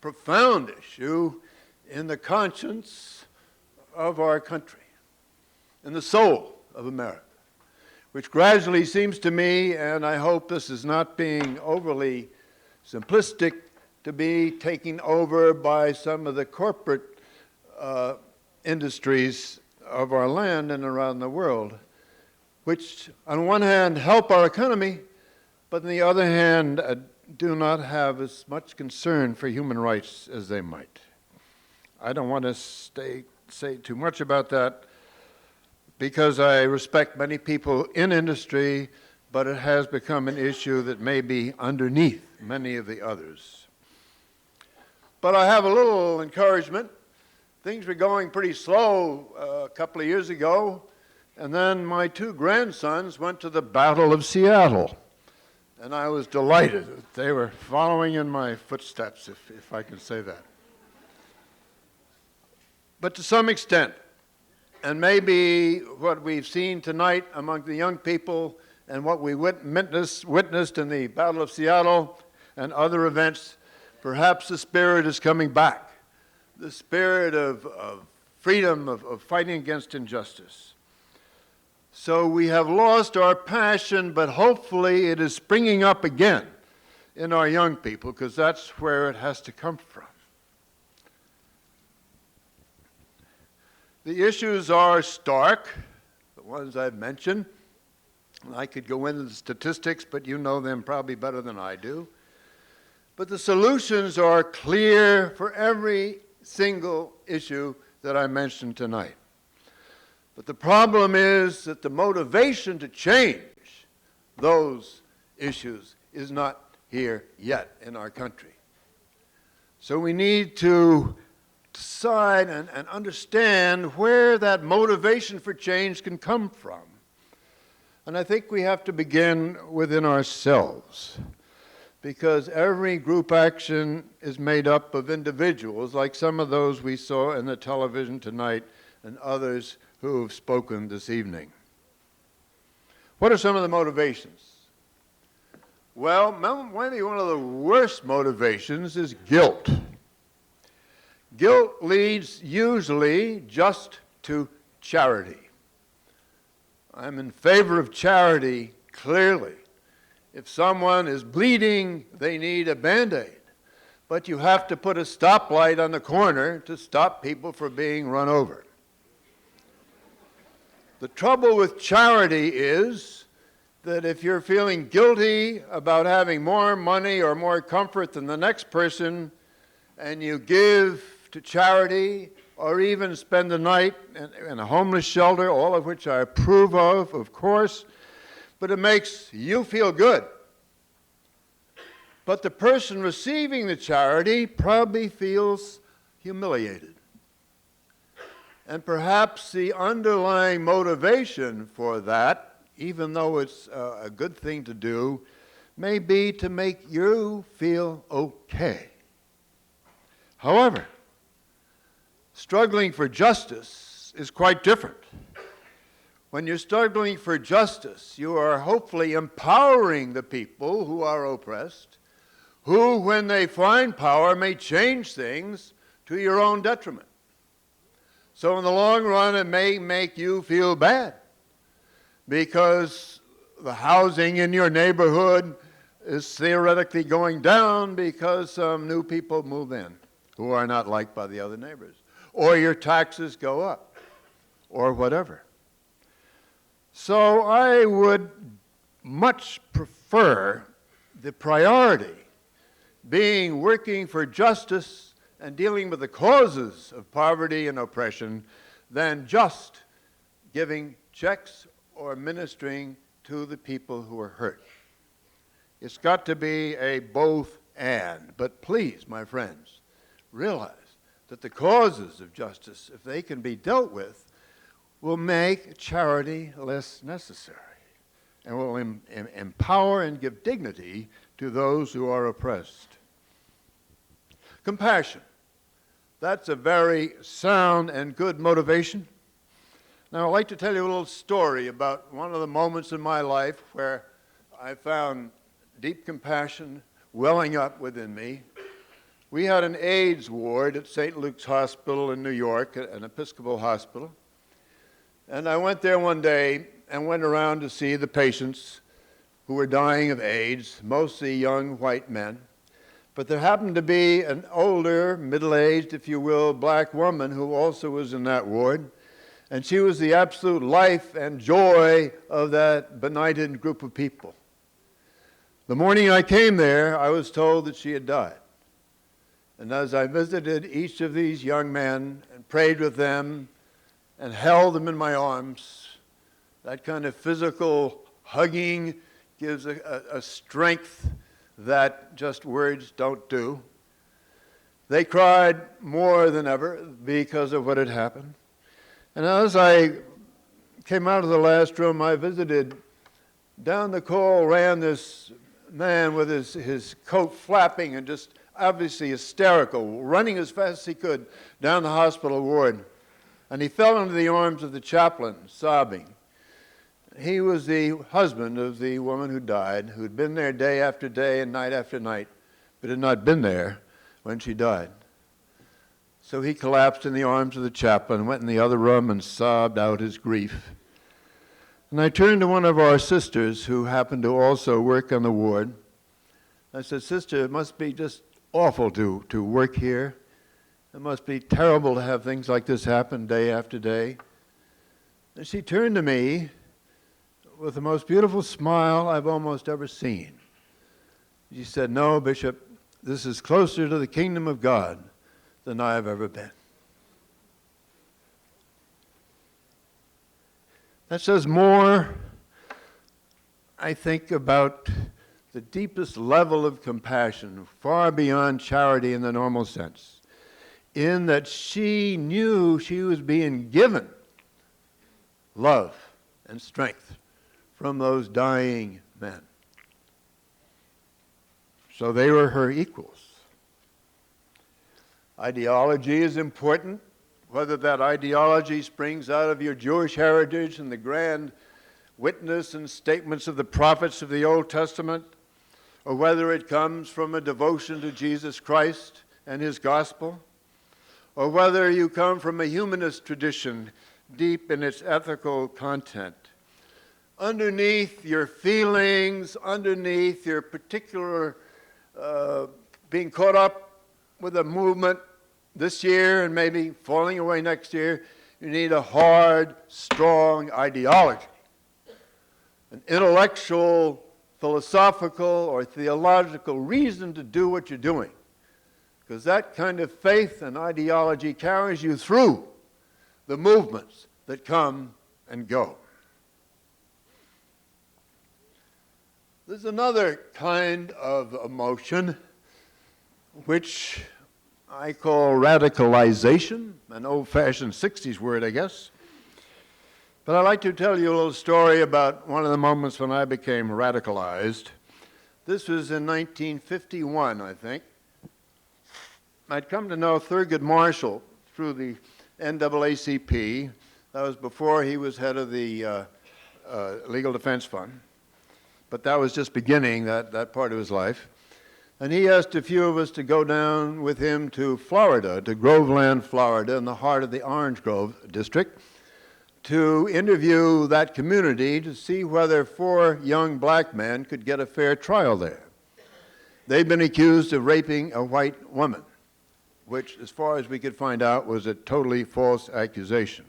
profound issue in the conscience of our country, in the soul of America, which gradually seems to me, and I hope this is not being overly simplistic, to be taken over by some of the corporate industries of our land and around the world, which on one hand help our economy, but on the other hand do not have as much concern for human rights as they might. I don't want to say too much about that because I respect many people in industry, but it has become an issue that may be underneath many of the others. But I have a little encouragement. Things were going pretty slow a couple of years ago, and then my two grandsons went to the Battle of Seattle, and I was delighted that they were following in my footsteps, if I can say that. But to some extent, and maybe what we've seen tonight among the young people and what we witnessed in the Battle of Seattle and other events, perhaps the spirit is coming back, the spirit of freedom, of fighting against injustice. So we have lost our passion, but hopefully it is springing up again in our young people, because that's where it has to come from. The issues are stark, the ones I've mentioned. I could go into the statistics, but you know them probably better than I do. But the solutions are clear for every single issue that I mentioned tonight. But the problem is that the motivation to change those issues is not here yet in our country. So we need to decide and understand where that motivation for change can come from. And I think we have to begin within ourselves, because every group action is made up of individuals, like some of those we saw in the television tonight and others who have spoken this evening. What are some of the motivations? Well, maybe one of the worst motivations is guilt. Guilt leads usually just to charity. I'm in favor of charity, clearly. If someone is bleeding, they need a Band-Aid. But you have to put a stoplight on the corner to stop people from being run over. The trouble with charity is that if you're feeling guilty about having more money or more comfort than the next person, and you give to charity or even spend the night in a homeless shelter, all of which I approve of course, but it makes you feel good. But the person receiving the charity probably feels humiliated. And perhaps the underlying motivation for that, even though it's a good thing to do, may be to make you feel okay. However, struggling for justice is quite different. When you're struggling for justice, you are hopefully empowering the people who are oppressed, who, when they find power, may change things to your own detriment. So in the long run, it may make you feel bad because the housing in your neighborhood is theoretically going down because some new people move in who are not liked by the other neighbors, or your taxes go up, or whatever. So I would much prefer the priority being working for justice and dealing with the causes of poverty and oppression than just giving checks or ministering to the people who are hurt. It's got to be a both and. But please, my friends, realize that the causes of justice, if they can be dealt with, will make charity less necessary and will empower and give dignity to those who are oppressed. Compassion. That's a very sound and good motivation. Now, I'd like to tell you a little story about one of the moments in my life where I found deep compassion welling up within me. We had an AIDS ward at St. Luke's Hospital in New York, an Episcopal hospital. And I went there one day and went around to see the patients who were dying of AIDS, mostly young white men. But there happened to be an older, middle-aged, if you will, black woman who also was in that ward. And she was the absolute life and joy of that benighted group of people. The morning I came there, I was told that she had died. And as I visited each of these young men and prayed with them and held them in my arms, that kind of physical hugging gives a strength that just words don't do. They cried more than ever because of what had happened. And as I came out of the last room, I visited, down the hall ran this man with his coat flapping and just obviously hysterical, running as fast as he could down the hospital ward. And he fell into the arms of the chaplain, sobbing. He was the husband of the woman who died, who had been there day after day and night after night, but had not been there when she died. So he collapsed in the arms of the chaplain, went in the other room and sobbed out his grief. And I turned to one of our sisters who happened to also work on the ward. I said, "Sister, it must be just awful to work here. It must be terrible to have things like this happen day after day." And she turned to me with the most beautiful smile I've almost ever seen. She said, "No, Bishop, this is closer to the kingdom of God than I have ever been." That says more, I think, about the deepest level of compassion, far beyond charity in the normal sense, in that she knew she was being given love and strength from those dying men. So they were her equals. Ideology is important, whether that ideology springs out of your Jewish heritage and the grand witness and statements of the prophets of the Old Testament, or whether it comes from a devotion to Jesus Christ and his gospel, or whether you come from a humanist tradition deep in its ethical content. Underneath your feelings, underneath your particular being caught up with a movement this year and maybe falling away next year, you need a hard, strong ideology, an intellectual, philosophical, or theological reason to do what you're doing. Because that kind of faith and ideology carries you through the movements that come and go. There's another kind of emotion which I call radicalization, an old-fashioned 60s word, I guess. But I'd like to tell you a little story about one of the moments when I became radicalized. This was in 1951, I think. I'd come to know Thurgood Marshall through the NAACP. That was before he was head of the Legal Defense Fund. But that was just beginning that part of his life. And he asked a few of us to go down with him to Florida, to Groveland, Florida, in the heart of the Orange Grove district, to interview that community to see whether 4 young black men could get a fair trial there. They'd been accused of raping a white woman, which, as far as we could find out, was a totally false accusation.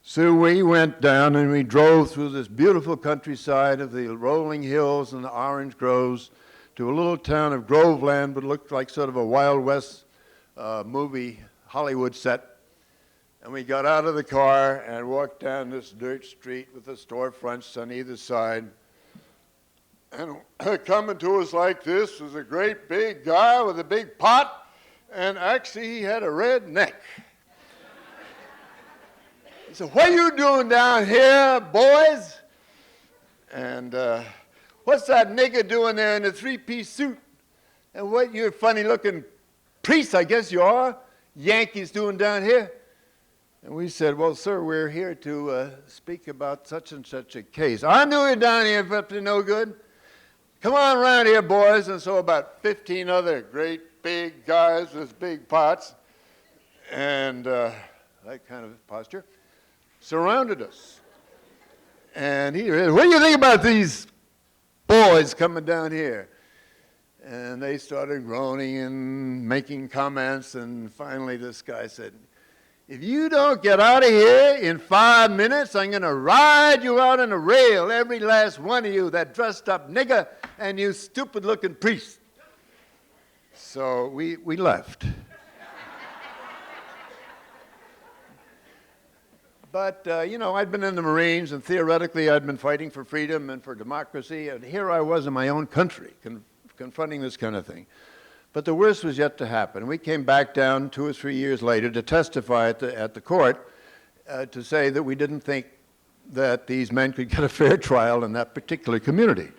So we went down and we drove through this beautiful countryside of the rolling hills and the orange groves to a little town of Groveland, but looked like sort of a Wild West movie Hollywood set. And we got out of the car and walked down this dirt street with the storefronts on either side. And coming to us like this was a great big guy with a big pot, and actually he had a red neck. He said, "What are you doing down here, boys?" And what's that nigger doing there in a 3-piece suit? And what, you funny-looking priest, I guess you are? Yankees doing down here? And we said, well, sir, we're here to speak about such and such a case. I knew you down here, up to no good. Come on around here, boys. And so about 15 other great big guys with big pots and that kind of posture surrounded us. And he said, what do you think about these boys coming down here? And they started groaning and making comments, and finally this guy said, if you don't get out of here in 5 minutes, I'm going to ride you out on a rail, every last one of you, that dressed up nigger and you stupid-looking priest. So we left. But, you know, I'd been in the Marines, and theoretically I'd been fighting for freedom and for democracy, and here I was in my own country confronting this kind of thing. But the worst was yet to happen. We came back down 2 or 3 years later to testify at the court to say that we didn't think that these men could get a fair trial in that particular community,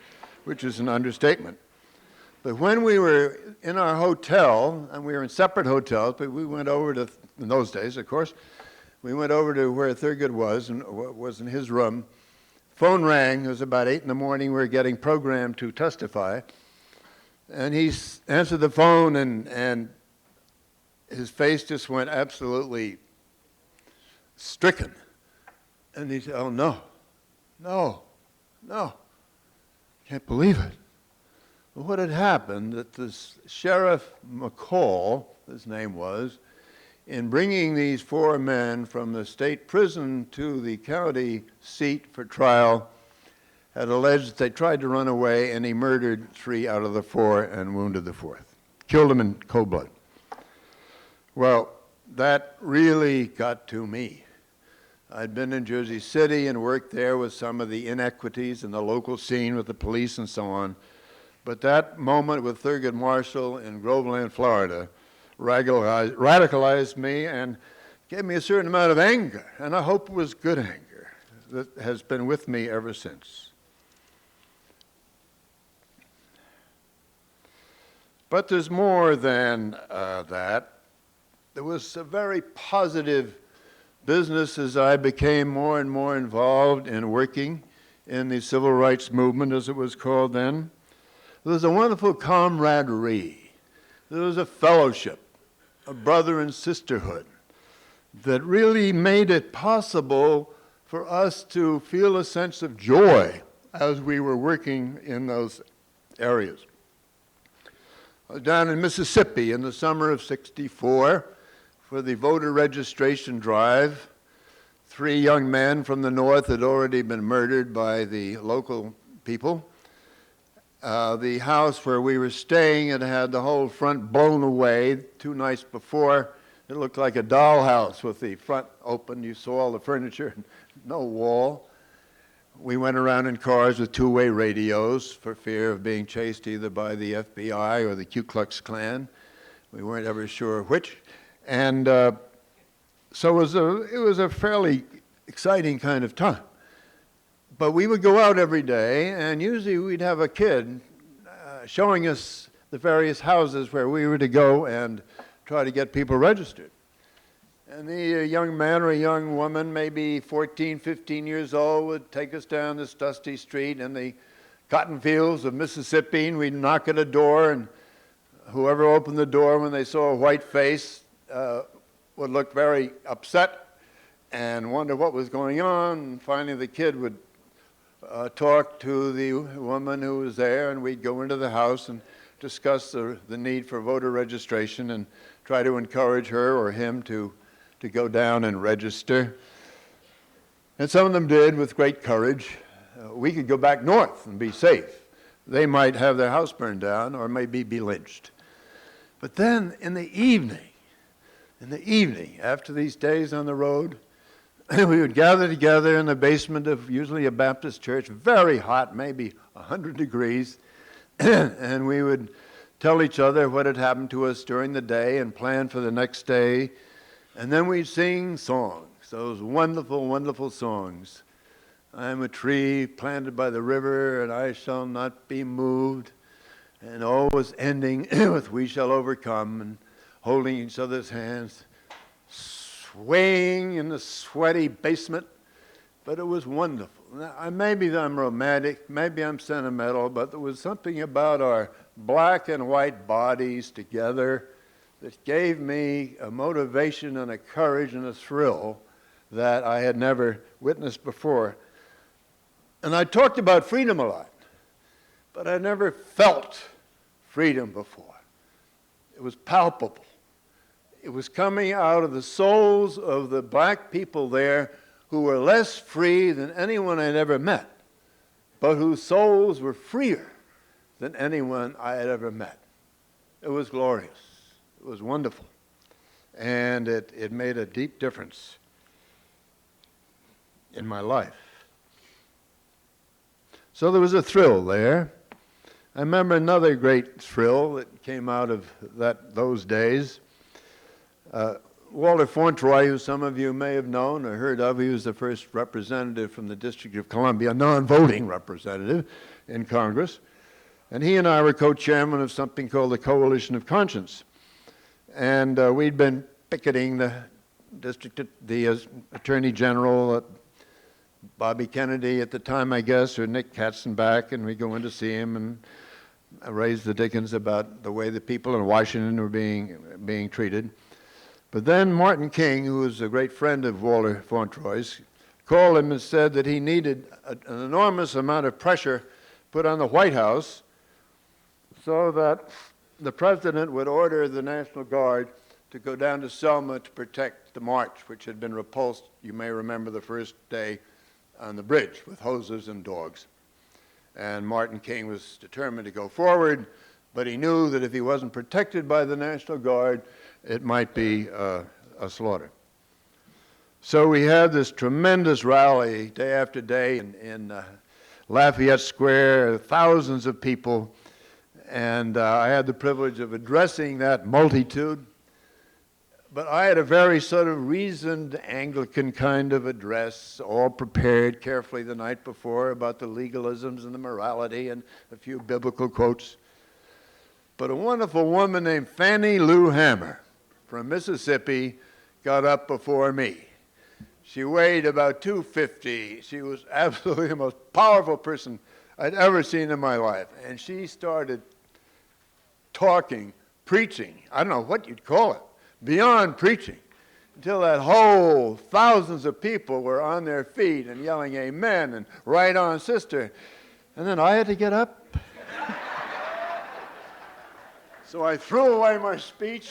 which is an understatement. But when we were in our hotel, and we were in separate hotels, but we went over to, in those days, of course, we went over to where Thurgood was, and was in his room. Phone rang. It was about 8 in the morning. We were getting programmed to testify. And he answered the phone, and his face just went absolutely stricken. And he said, oh, no, can't believe it. Well, what had happened, that this Sheriff McCall, his name was, in bringing these 4 men from the state prison to the county seat for trial, had alleged they tried to run away, and he murdered 3 out of the 4 and wounded the 4th. Killed them in cold blood. Well, that really got to me. I'd been in Jersey City and worked there with some of the inequities in the local scene with the police and so on. But that moment with Thurgood Marshall in Groveland, Florida, radicalized me and gave me a certain amount of anger, and I hope it was good anger that has been with me ever since. But there's more than that. There was a very positive business as I became more and more involved in working in the civil rights movement, as it was called then. There was a wonderful camaraderie. There was a fellowship, a brother and sisterhood that really made it possible for us to feel a sense of joy as we were working in those areas. I was down in Mississippi in the summer of '64 for the voter registration drive. 3 young men from the north had already been murdered by the local people. The house where we were staying had had the whole front blown away 2 nights before. It looked like a dollhouse with the front open. You saw all the furniture, no wall. We went around in cars with 2-way radios for fear of being chased either by the FBI or the Ku Klux Klan. We weren't ever sure which. And so it was a fairly exciting kind of time. But we would go out every day, and usually we'd have a kid showing us the various houses where we were to go and try to get people registered. And the young man or a young woman, maybe 14, 15 years old, would take us down this dusty street in the cotton fields of Mississippi, and we'd knock at a door, and whoever opened the door when they saw a white face would look very upset and wonder what was going on. And finally the kid would talk to the woman who was there, and we'd go into the house and discuss the need for voter registration and try to encourage her or him to go down and register. And some of them did with great courage. We could go back north and be safe. They might have their house burned down or maybe be lynched. But then in the evening, after these days on the road, we would gather together in the basement of usually a Baptist church, very hot, maybe 100 degrees, and we would tell each other what had happened to us during the day and plan for the next day. And then we'd sing songs, those wonderful, wonderful songs. I am a tree planted by the river, and I shall not be moved. And always ending with we shall overcome, and holding each other's hands. swaying in the sweaty basement, but it was wonderful. Now, maybe I'm romantic, maybe I'm sentimental, but there was something about our black and white bodies together that gave me a motivation and a courage and a thrill that I had never witnessed before. And I talked about freedom a lot, but I never felt freedom before. It was palpable. It was coming out of the souls of the black people there who were less free than anyone I'd ever met, but whose souls were freer than anyone I had ever met. It was glorious. It was wonderful. And it made a deep difference in my life. So there was a thrill there. I remember another great thrill that came out of those days. Walter Fourteenth, who some of you may have known or heard of, he was the first representative from the District of Columbia, a non-voting representative in Congress. And he and I were co-chairman of something called the Coalition of Conscience. And we'd been picketing the Attorney General, Bobby Kennedy at the time, I guess, or Nick Katzenbach, and we'd go in to see him and raise the dickens about the way the people in Washington were being treated. But then Martin King, who was a great friend of Walter Fourteenth, called him and said that he needed an enormous amount of pressure put on the White House so that the president would order the National Guard to go down to Selma to protect the march, which had been repulsed, you may remember, the first day on the bridge with hoses and dogs. And Martin King was determined to go forward, but he knew that if he wasn't protected by the National Guard, it might be a slaughter. So we had this tremendous rally day after day in Lafayette Square, thousands of people, and I had the privilege of addressing that multitude. But I had a very sort of reasoned Anglican kind of address, all prepared carefully the night before about the legalisms and the morality and a few biblical quotes. But a wonderful woman named Fannie Lou Hammer from Mississippi got up before me. She weighed about 250. She was absolutely the most powerful person I'd ever seen in my life. And she started talking, preaching, I don't know what you'd call it, beyond preaching, until that whole thousands of people were on their feet and yelling amen and right on, sister. And then I had to get up. So I threw away my speech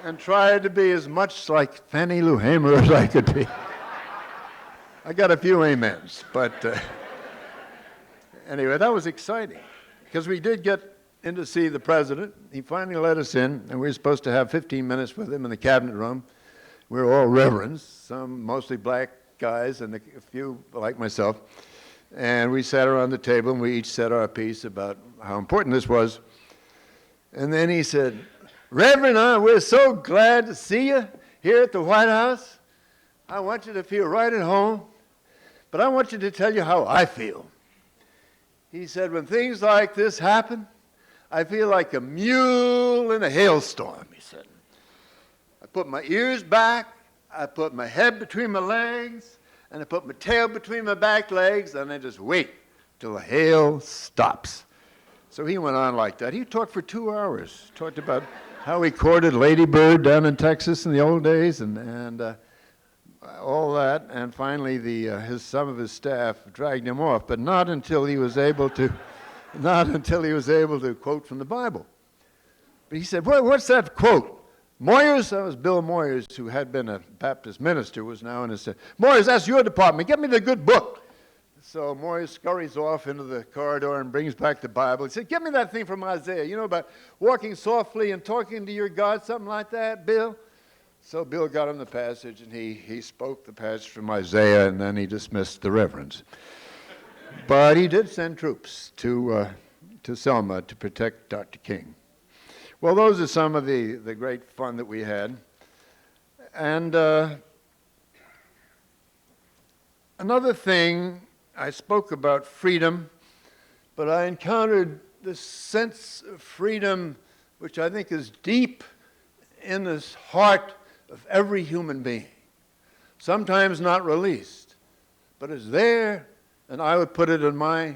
and tried to be as much like Fannie Lou Hamer as I could be. I got a few amens, but anyway, that was exciting because we did get in to see the president. He finally let us in, and we were supposed to have 15 minutes with him in the cabinet room. We were all reverends, some mostly black guys and a few like myself. And we sat around the table, and we each said our piece about how important this was. And then he said, Reverend, we're so glad to see you here at the White House. I want you to feel right at home, but I want you to tell you how I feel. He said, when things like this happen, I feel like a mule in a hailstorm, he said. I put my ears back, I put my head between my legs, and I put my tail between my back legs, and I just wait till the hail stops. So he went on like that. He talked for 2 hours, talked about how he courted Lady Bird down in Texas in the old days, and all that, and finally some of his staff dragged him off, but not until he was able to quote from the Bible. But he said, what's that quote? Moyers, that was Bill Moyers, who had been a Baptist minister, was now in his... Moyers, that's your department. Get me the good book. So Moyers scurries off into the corridor and brings back the Bible. He said, give me that thing from Isaiah, you know, about walking softly and talking to your God, something like that, Bill. So Bill got him the passage, and he spoke the passage from Isaiah, and then he dismissed the reverends. But he did send troops to Selma to protect Dr. King. Well, those are some of the great fun that we had. And another thing, I spoke about freedom, but I encountered this sense of freedom, which I think is deep in this heart of every human being, sometimes not released, but it's there, and I would put it in my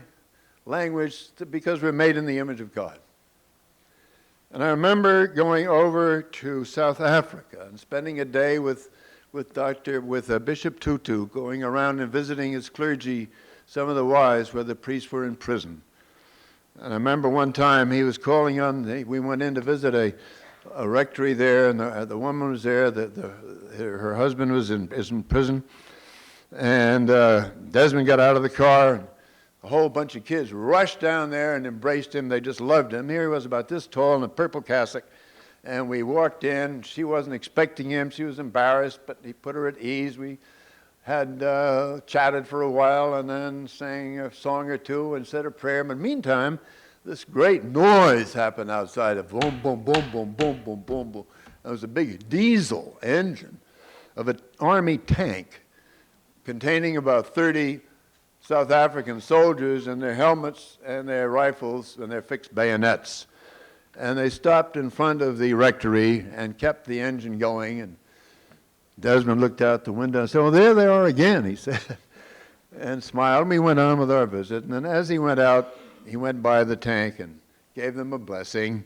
language because we're made in the image of God. And I remember going over to South Africa and spending a day with Bishop Tutu, going around and visiting his clergy, some of the wives where the priests were in prison. And I remember one time he was calling on, we went in to visit a rectory there, and the woman was there, her husband is in prison, and Desmond got out of the car, and a whole bunch of kids rushed down there and embraced him. They just loved him. Here he was about this tall in a purple cassock, and we walked in. She wasn't expecting him. She was embarrassed, but he put her at ease. We had chatted for a while and then sang a song or two and said a prayer. But meantime, this great noise happened outside of boom, boom, boom, boom, boom, boom, boom, boom. It was a big diesel engine of an army tank containing about 30 South African soldiers and their helmets and their rifles and their fixed bayonets. And they stopped in front of the rectory and kept the engine going. And Desmond looked out the window and said, "Well, there they are again," he said, and smiled. And we went on with our visit. And then as he went out, he went by the tank and gave them a blessing,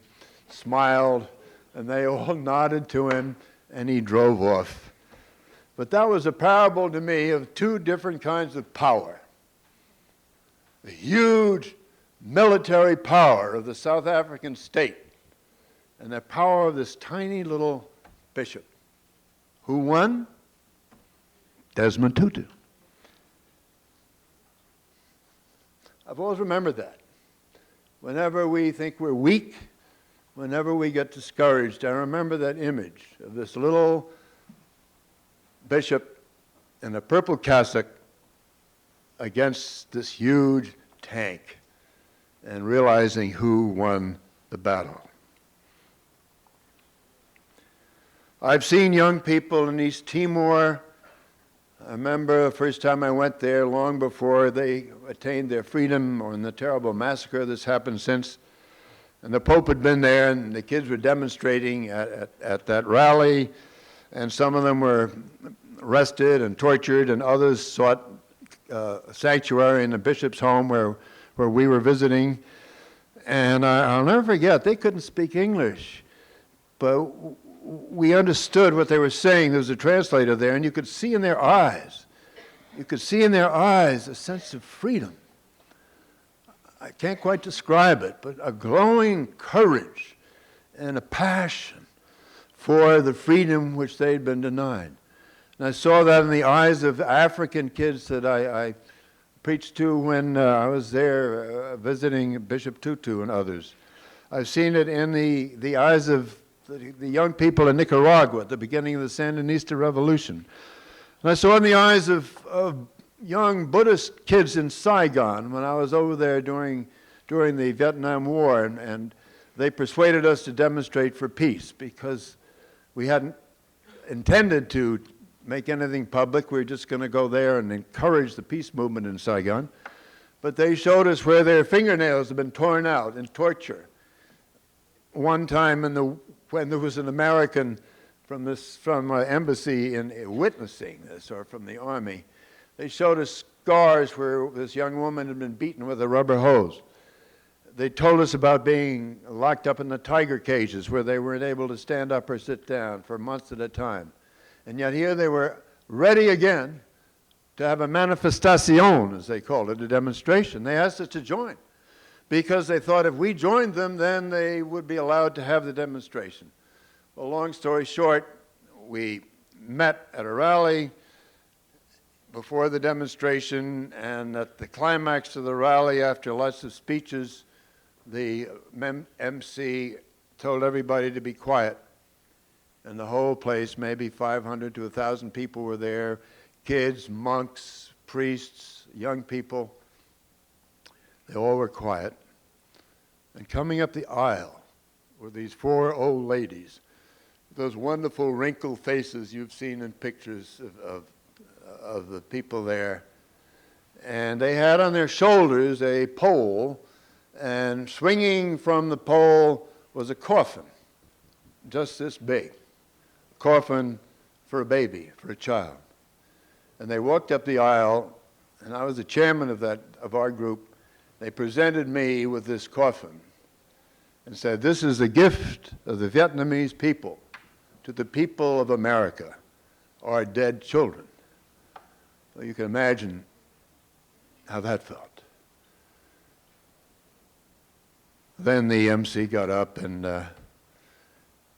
smiled, and they all nodded to him, and he drove off. But that was a parable to me of two different kinds of power. The huge military power of the South African state and the power of this tiny little bishop. Who won? Desmond Tutu. I've always remembered that. Whenever we think we're weak, whenever we get discouraged, I remember that image of this little bishop in a purple cassock against this huge tank and realizing who won the battle. I've seen young people in East Timor. I remember the first time I went there, long before they attained their freedom, or in the terrible massacre that's happened since. And the Pope had been there, and the kids were demonstrating at that rally, and some of them were arrested and tortured, and others sought sanctuary in the bishop's home where we were visiting. And I'll never forget, they couldn't speak English, but we understood what they were saying. There was a translator there, and you could see in their eyes, a sense of freedom. I can't quite describe it, but a glowing courage and a passion for the freedom which they'd been denied. And I saw that in the eyes of African kids that I preached to when I was there visiting Bishop Tutu and others. I've seen it in the eyes of the young people in Nicaragua at the beginning of the Sandinista Revolution. And I saw it in the eyes of young Buddhist kids in Saigon when I was over there during the Vietnam War, and they persuaded us to demonstrate for peace because we hadn't intended to make anything public. We were just going to go there and encourage the peace movement in Saigon. But they showed us where their fingernails had been torn out in torture. One time when there was an American from an embassy in witnessing this, or from the army, they showed us scars where this young woman had been beaten with a rubber hose. They told us about being locked up in the tiger cages where they weren't able to stand up or sit down for months at a time. And yet here they were ready again to have a manifestation, as they called it, a demonstration. They asked us to join because they thought if we joined them, then they would be allowed to have the demonstration. Well, long story short, we met at a rally before the demonstration, and at the climax of the rally, after lots of speeches, the MC told everybody to be quiet. And the whole place, maybe 500 to 1,000 people were there, kids, monks, priests, young people. They all were quiet. And coming up the aisle were these four old ladies, those wonderful wrinkled faces you've seen in pictures of the people there. And they had on their shoulders a pole, and swinging from the pole was a coffin, just this big. Coffin for a baby, for a child. And they walked up the aisle, and I was the chairman of our group. They presented me with this coffin and said, "This is the gift of the Vietnamese people to the people of America, our dead children." So you can imagine how that felt. Then the MC got up and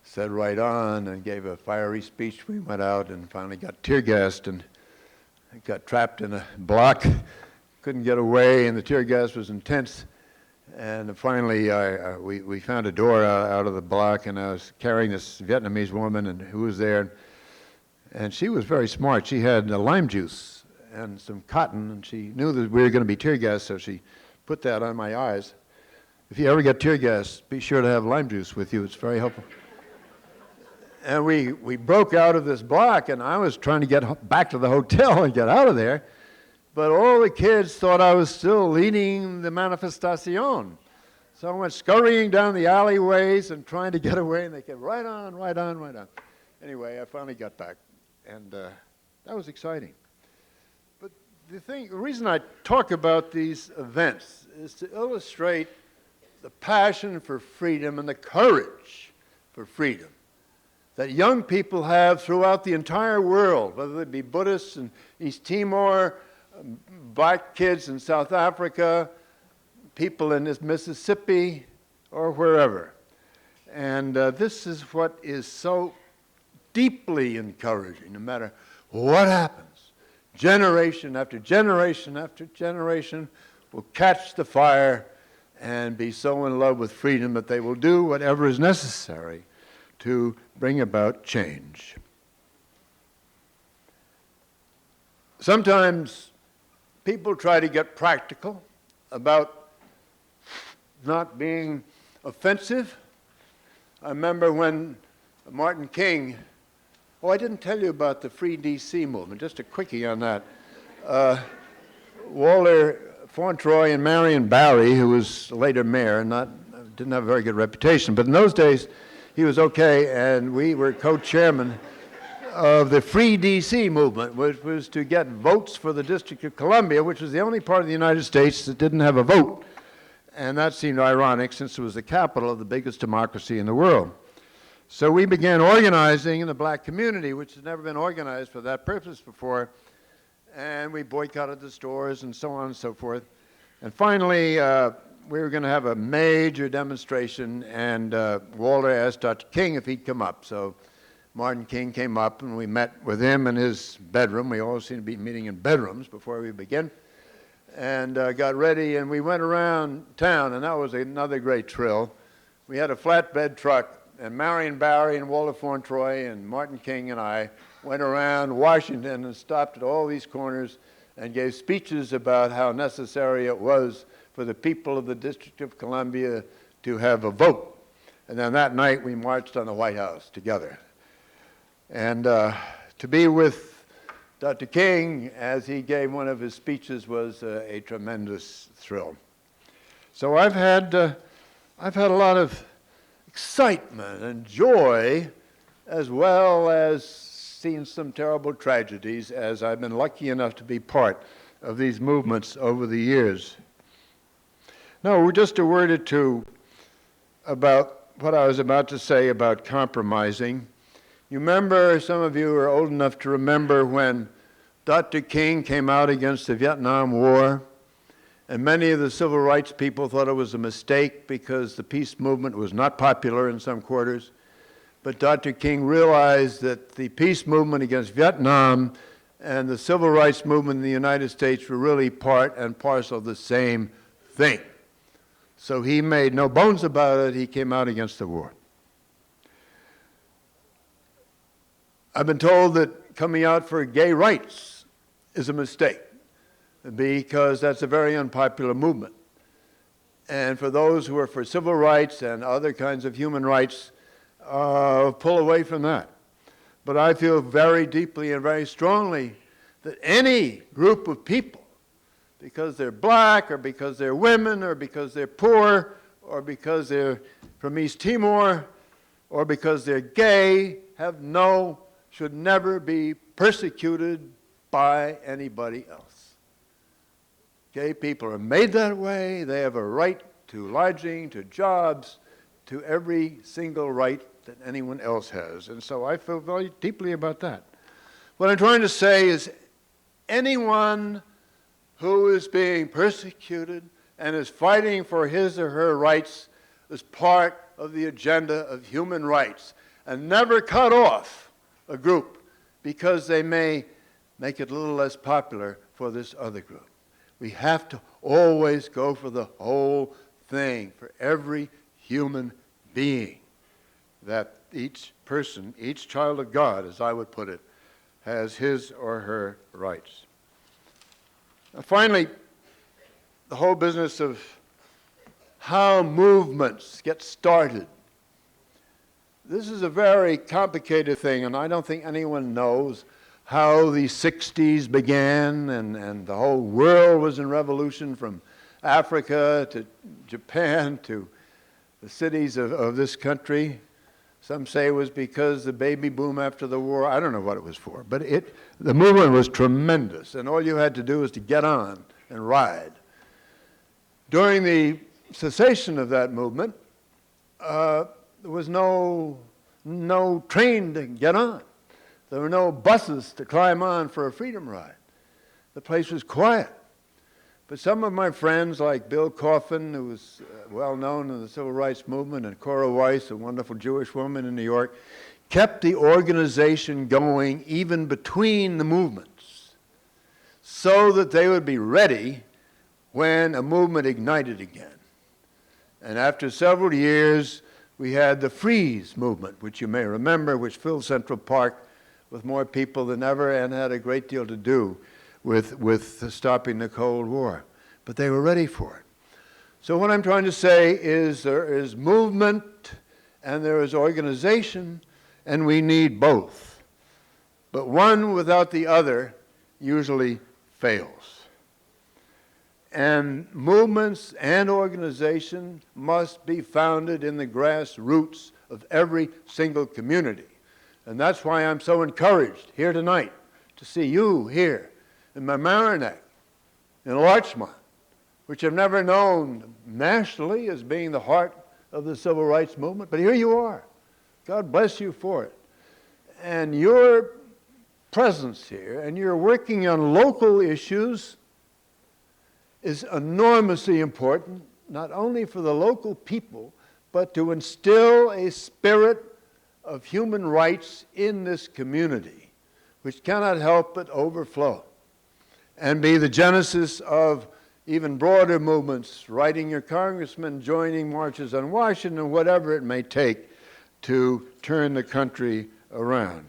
said right on and gave a fiery speech. We went out and finally got tear gassed and got trapped in a block, couldn't get away, and the tear gas was intense. And finally, we found a door out of the block, and I was carrying this Vietnamese woman and who was there. And she was very smart. She had lime juice and some cotton, and she knew that we were going to be tear gassed, so she put that on my eyes. If you ever get tear gas, be sure to have lime juice with you. It's very helpful. And we broke out of this block, and I was trying to get back to the hotel and get out of there. But all the kids thought I was still leading the manifestation. So I went scurrying down the alleyways and trying to get away, and they kept right on, right on, right on. Anyway, I finally got back, and that was exciting. But the reason I talk about these events is to illustrate the passion for freedom and the courage for freedom that young people have throughout the entire world, whether they be Buddhists in East Timor, black kids in South Africa, people in Mississippi, or wherever. And this is what is so deeply encouraging, no matter what happens. Generation after generation after generation will catch the fire and be so in love with freedom that they will do whatever is necessary to bring about change. Sometimes people try to get practical about not being offensive. I remember when Martin King, I didn't tell you about the Free D.C. movement, just a quickie on that. Walter Fauntroy and Marion Barry, who was later mayor, didn't have a very good reputation, but in those days he was okay, and we were co-chairman of the Free D.C. movement, which was to get votes for the District of Columbia, which was the only part of the United States that didn't have a vote. And that seemed ironic since it was the capital of the biggest democracy in the world. So we began organizing in the black community, which had never been organized for that purpose before, and we boycotted the stores and so on and so forth. And finally, we were going to have a major demonstration, and Walter asked Dr. King if he'd come up. So Martin King came up, and we met with him in his bedroom. We always seem to be meeting in bedrooms before we begin. And got ready, and we went around town, and that was another great thrill. We had a flatbed truck, and Marion Barry and Walter Fauntroy and Martin King and I went around Washington and stopped at all these corners and gave speeches about how necessary it was for the people of the District of Columbia to have a vote. And then that night we marched on the White House together. And to be with Dr. King as he gave one of his speeches was a tremendous thrill. So I've had a lot of excitement and joy, as well as seen some terrible tragedies, as I've been lucky enough to be part of these movements over the years. Now, just a word or two about what I was about to say about compromising. You remember, some of you are old enough to remember when Dr. King came out against the Vietnam War, and many of the civil rights people thought it was a mistake because the peace movement was not popular in some quarters. But Dr. King realized that the peace movement against Vietnam and the civil rights movement in the United States were really part and parcel of the same thing. So he made no bones about it. He came out against the war. I've been told that coming out for gay rights is a mistake, because that's a very unpopular movement. And for those who are for civil rights and other kinds of human rights, pull away from that. But I feel very deeply and very strongly that any group of people, because they're black or because they're women or because they're poor or because they're from East Timor or because they're gay, have no should never be persecuted by anybody else. Gay people are made that way. They have a right to lodging, to jobs, to every single right that anyone else has. And so I feel very deeply about that. What I'm trying to say is anyone who is being persecuted and is fighting for his or her rights is part of the agenda of human rights, and never cut off a group because they may make it a little less popular for this other group. We have to always go for the whole thing, for every human being, that each person, each child of God, as I would put it, has his or her rights. Now, finally, the whole business of how movements get started. This is a very complicated thing, and I don't think anyone knows how the 60s began, and the whole world was in revolution from Africa to Japan to the cities of this country. Some say it was because the baby boom after the war. I don't know what it was for, but the movement was tremendous, and all you had to do was to get on and ride. During the cessation of that movement, there was no train to get on. There were no buses to climb on for a freedom ride. The place was quiet. But some of my friends, like Bill Coffin, who was well known in the civil rights movement, and Cora Weiss, a wonderful Jewish woman in New York, kept the organization going even between the movements so that they would be ready when a movement ignited again. And after several years, we had the Freeze movement, which you may remember, which filled Central Park with more people than ever and had a great deal to do with stopping the Cold War. But they were ready for it. So what I'm trying to say is there is movement and there is organization, and we need both. But one without the other usually fails. And movements and organization must be founded in the grassroots of every single community. And that's why I'm so encouraged here tonight to see you here in Mamaroneck, in Larchmont, which I've never known nationally as being the heart of the civil rights movement, but here you are. God bless you for it. And your presence here, and you're working on local issues, is enormously important, not only for the local people, but to instill a spirit of human rights in this community, which cannot help but overflow and be the genesis of even broader movements, writing your congressman, joining marches on Washington, whatever it may take to turn the country around.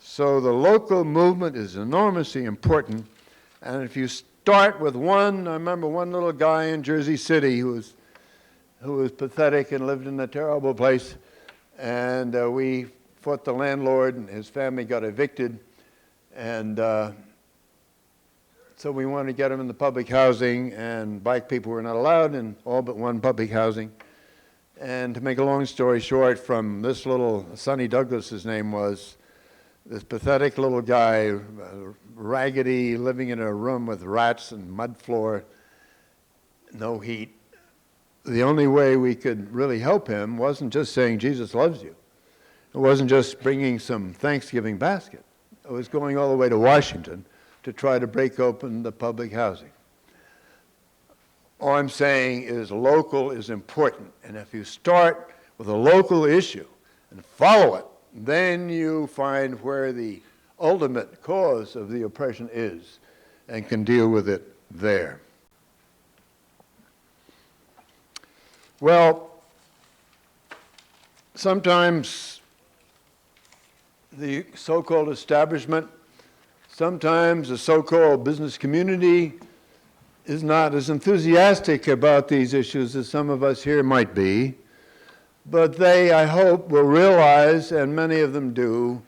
So the local movement is enormously important, and if you start with one, I remember one little guy in Jersey City who was pathetic and lived in a terrible place, and we fought the landlord, and his family got evicted, and so we wanted to get him in the public housing, and black people were not allowed in all but one public housing. And to make a long story short, from this little, Sonny Douglas, his name was, this pathetic little guy, raggedy, living in a room with rats and mud floor, no heat. The only way we could really help him wasn't just saying, Jesus loves you. It wasn't just bringing some Thanksgiving basket. It was going all the way to Washington to try to break open the public housing. All I'm saying is local is important, and if you start with a local issue and follow it, then you find where the ultimate cause of the oppression is and can deal with it there. Well, sometimes the so-called establishment, sometimes the so-called business community is not as enthusiastic about these issues as some of us here might be, but they, I hope, will realize, and many of them do,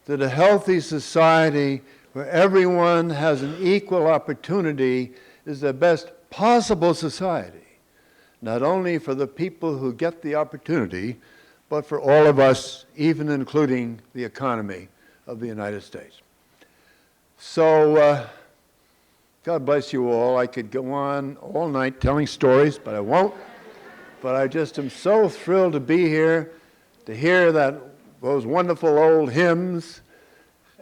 that a healthy society where everyone has an equal opportunity is the best possible society, not only for the people who get the opportunity, but for all of us, even including the economy of the United States. So, God bless you all. I could go on all night telling stories, but I won't. But I just am so thrilled to be here, to hear those wonderful old hymns,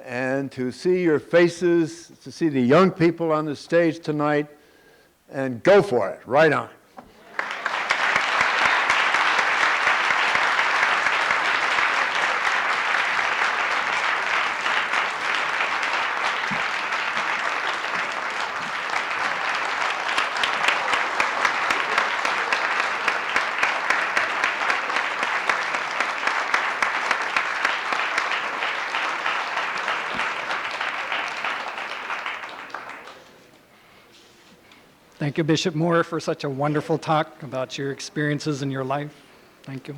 and to see your faces, to see the young people on the stage tonight, and go for it, right on. Thank you, Bishop Moore, for such a wonderful talk about your experiences in your life. Thank you.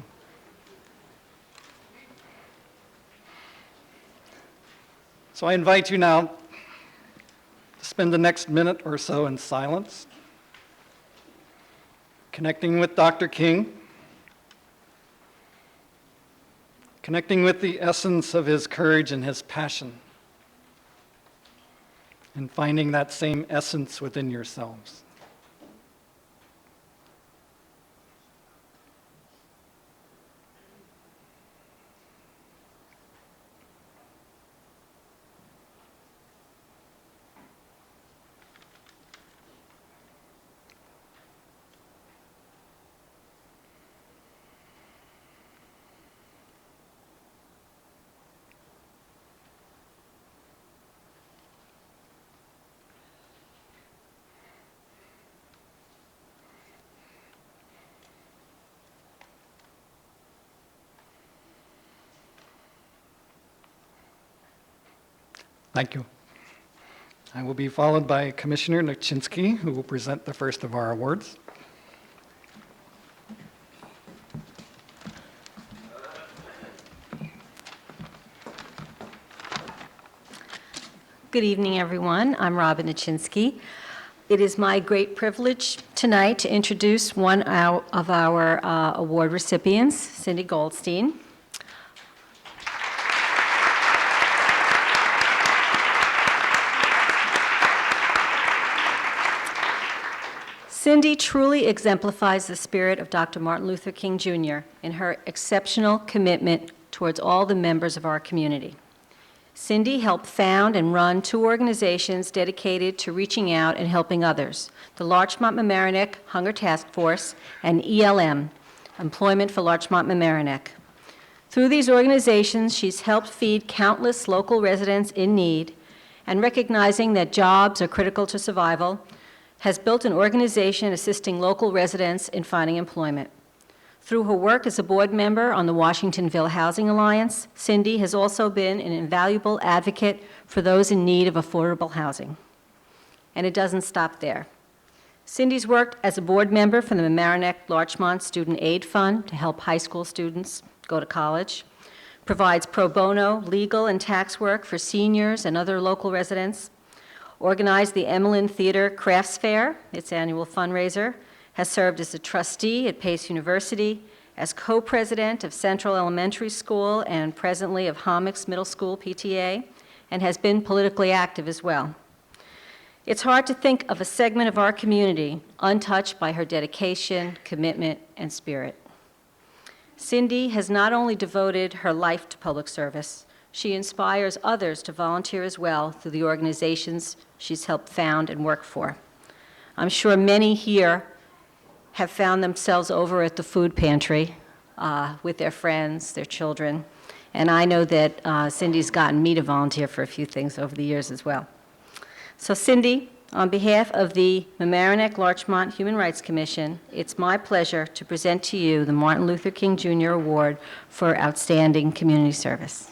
So I invite you now to spend the next minute or so in silence, connecting with Dr. King, connecting with the essence of his courage and his passion, and finding that same essence within yourselves. Thank you. I will be followed by Commissioner Nachinsky, who will present the first of our awards. Good evening, everyone. I'm Robin Nachinsky. It is my great privilege tonight to introduce one of our award recipients, Cindy Goldstein. Cindy truly exemplifies the spirit of Dr. Martin Luther King Jr. in her exceptional commitment towards all the members of our community. Cindy helped found and run two organizations dedicated to reaching out and helping others, the Larchmont Mamaroneck Hunger Task Force and ELM, Employment for Larchmont Mamaroneck. Through these organizations, she's helped feed countless local residents in need, and recognizing that jobs are critical to survival, has built an organization assisting local residents in finding employment. Through her work as a board member on the Washingtonville Housing Alliance, Cindy has also been an invaluable advocate for those in need of affordable housing. And it doesn't stop there. Cindy's worked as a board member for the Mamaroneck Larchmont Student Aid Fund to help high school students go to college, provides pro bono legal and tax work for seniors and other local residents, organized the Emelin Theater Crafts Fair, its annual fundraiser, has served as a trustee at Pace University, as co-president of Central Elementary School and presently of Homix Middle School PTA, and has been politically active as well. It's hard to think of a segment of our community untouched by her dedication, commitment, and spirit. Cindy has not only devoted her life to public service, she inspires others to volunteer as well through the organizations she's helped found and work for. I'm sure many here have found themselves over at the food pantry with their friends, their children, and I know that Cindy's gotten me to volunteer for a few things over the years as well. So Cindy, on behalf of the Mamaroneck Larchmont Human Rights Commission, it's my pleasure to present to you the Martin Luther King Jr. Award for Outstanding Community Service.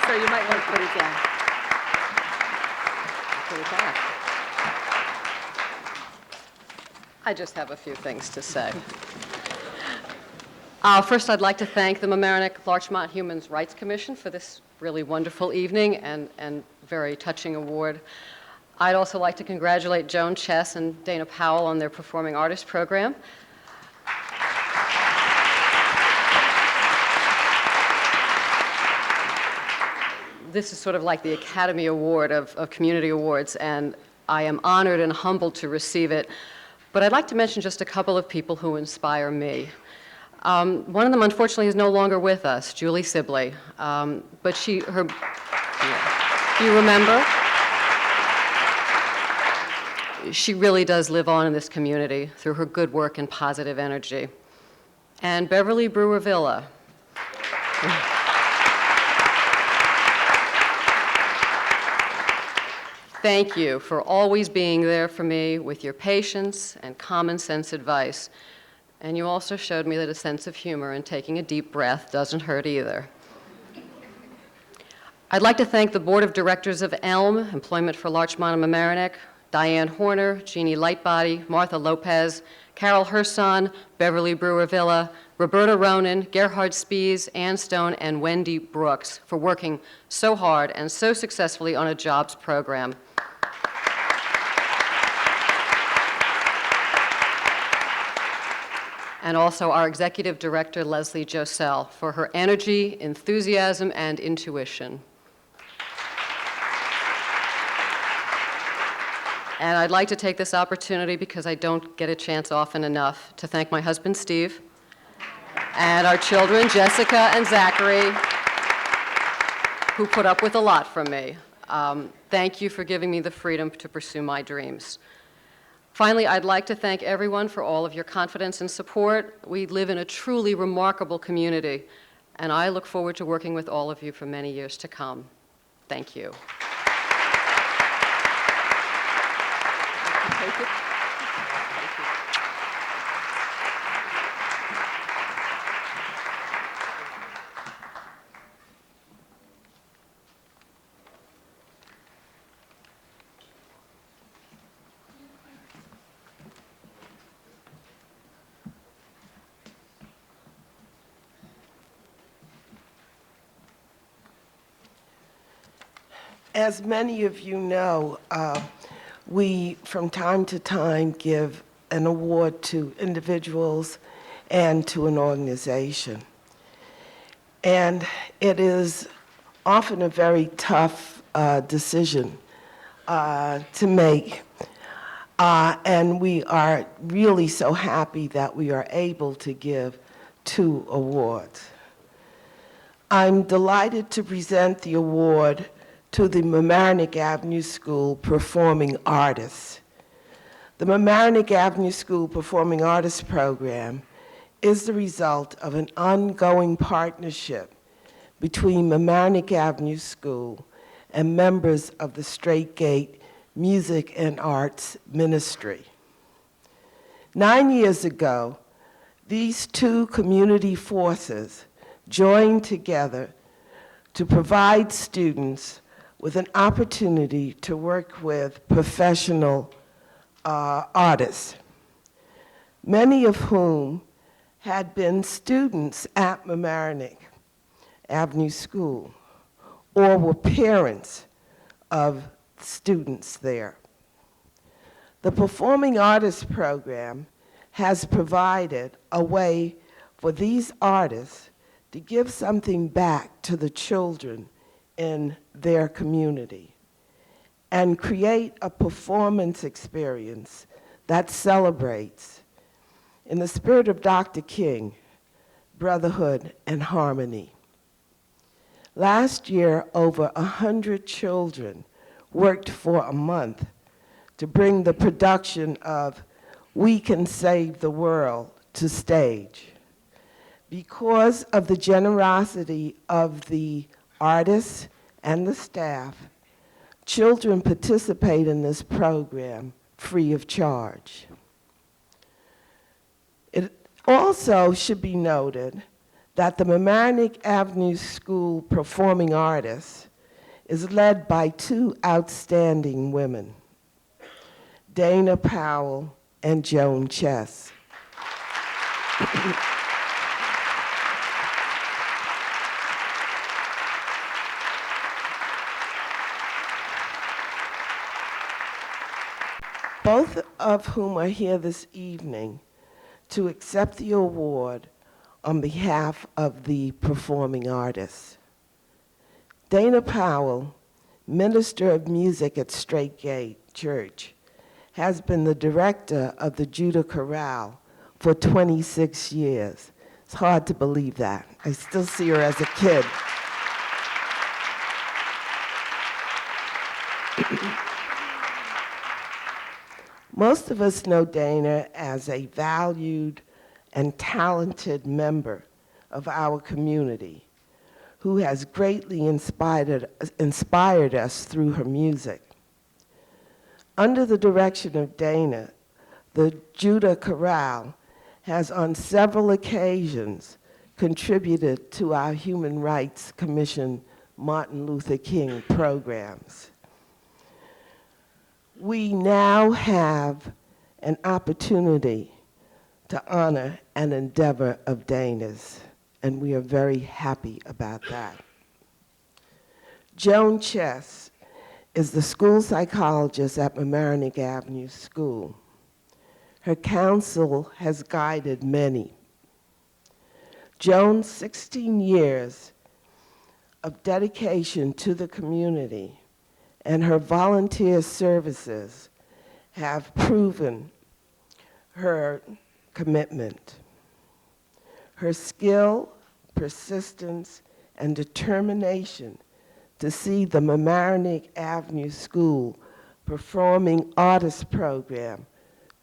So you might want to put it down. Put it back. I just have a few things to say. First, I'd like to thank the Mamaroneck Larchmont Human Rights Commission for this really wonderful evening and very touching award. I'd also like to congratulate Joan Chess and Dana Powell on their Performing Artists program. This is sort of like the Academy Award of Community Awards, and I am honored and humbled to receive it. But I'd like to mention just a couple of people who inspire me. One of them, unfortunately, is no longer with us, Julie Sibley. But you remember? She really does live on in this community through her good work and positive energy. And Beverly Brewer Villa. Thank you for always being there for me with your patience and common sense advice. And you also showed me that a sense of humor and taking a deep breath doesn't hurt either. I'd like to thank the Board of Directors of ELM, Employment for Larchmont and Mamaroneck, Diane Horner, Jeannie Lightbody, Martha Lopez, Carol Herson, Beverly Brewer Villa, Roberta Ronan, Gerhard Spies, Ann Stone, and Wendy Brooks for working so hard and so successfully on a jobs program. And also our Executive Director, Leslie Josell, for her energy, enthusiasm, and intuition. And I'd like to take this opportunity, because I don't get a chance often enough, to thank my husband, Steve, and our children, Jessica and Zachary, who put up with a lot from me. Thank you for giving me the freedom to pursue my dreams. Finally, I'd like to thank everyone for all of your confidence and support. We live in a truly remarkable community, and I look forward to working with all of you for many years to come. Thank you. As many of you know, we from time to time give an award to individuals and to an organization. And it is often a very tough decision to make. And we are really so happy that we are able to give 2 awards. I'm delighted to present the award to the Mamaroneck Avenue School Performing Artists. The Mamaroneck Avenue School Performing Artists program is the result of an ongoing partnership between Mamaroneck Avenue School and members of the Straight Gate Music and Arts Ministry. 9 years ago, these 2 community forces joined together to provide students with an opportunity to work with professional artists, many of whom had been students at Mamaroneck Avenue School or were parents of students there. The Performing Artists program has provided a way for these artists to give something back to the children in their community and create a performance experience that celebrates, in the spirit of Dr. King, brotherhood and harmony. Last year, over 100 children worked for a month to bring the production of We Can Save the World to stage. Because of the generosity of the artists and the staff, children participate in this program free of charge. It also should be noted that the Mamaroneck Avenue School Performing Artists is led by 2 outstanding women, Dana Powell and Joan Chess. both of whom are here this evening to accept the award on behalf of the performing artists. Dana Powell, minister of music at Straight Gate Church, has been the director of the Judah Chorale for 26 years. It's hard to believe that. I still see her as a kid. Most of us know Dana as a valued and talented member of our community who has greatly inspired us through her music. Under the direction of Dana, the Judah Chorale has on several occasions contributed to our Human Rights Commission Martin Luther King programs. We now have an opportunity to honor an endeavor of Dana's, and we are very happy about that. Joan Chess is the school psychologist at Mamaroneck Avenue School. Her counsel has guided many. Joan's 16 years of dedication to the community and her volunteer services have proven her commitment. Her skill, persistence, and determination to see the Mamaroneck Avenue School Performing Arts Program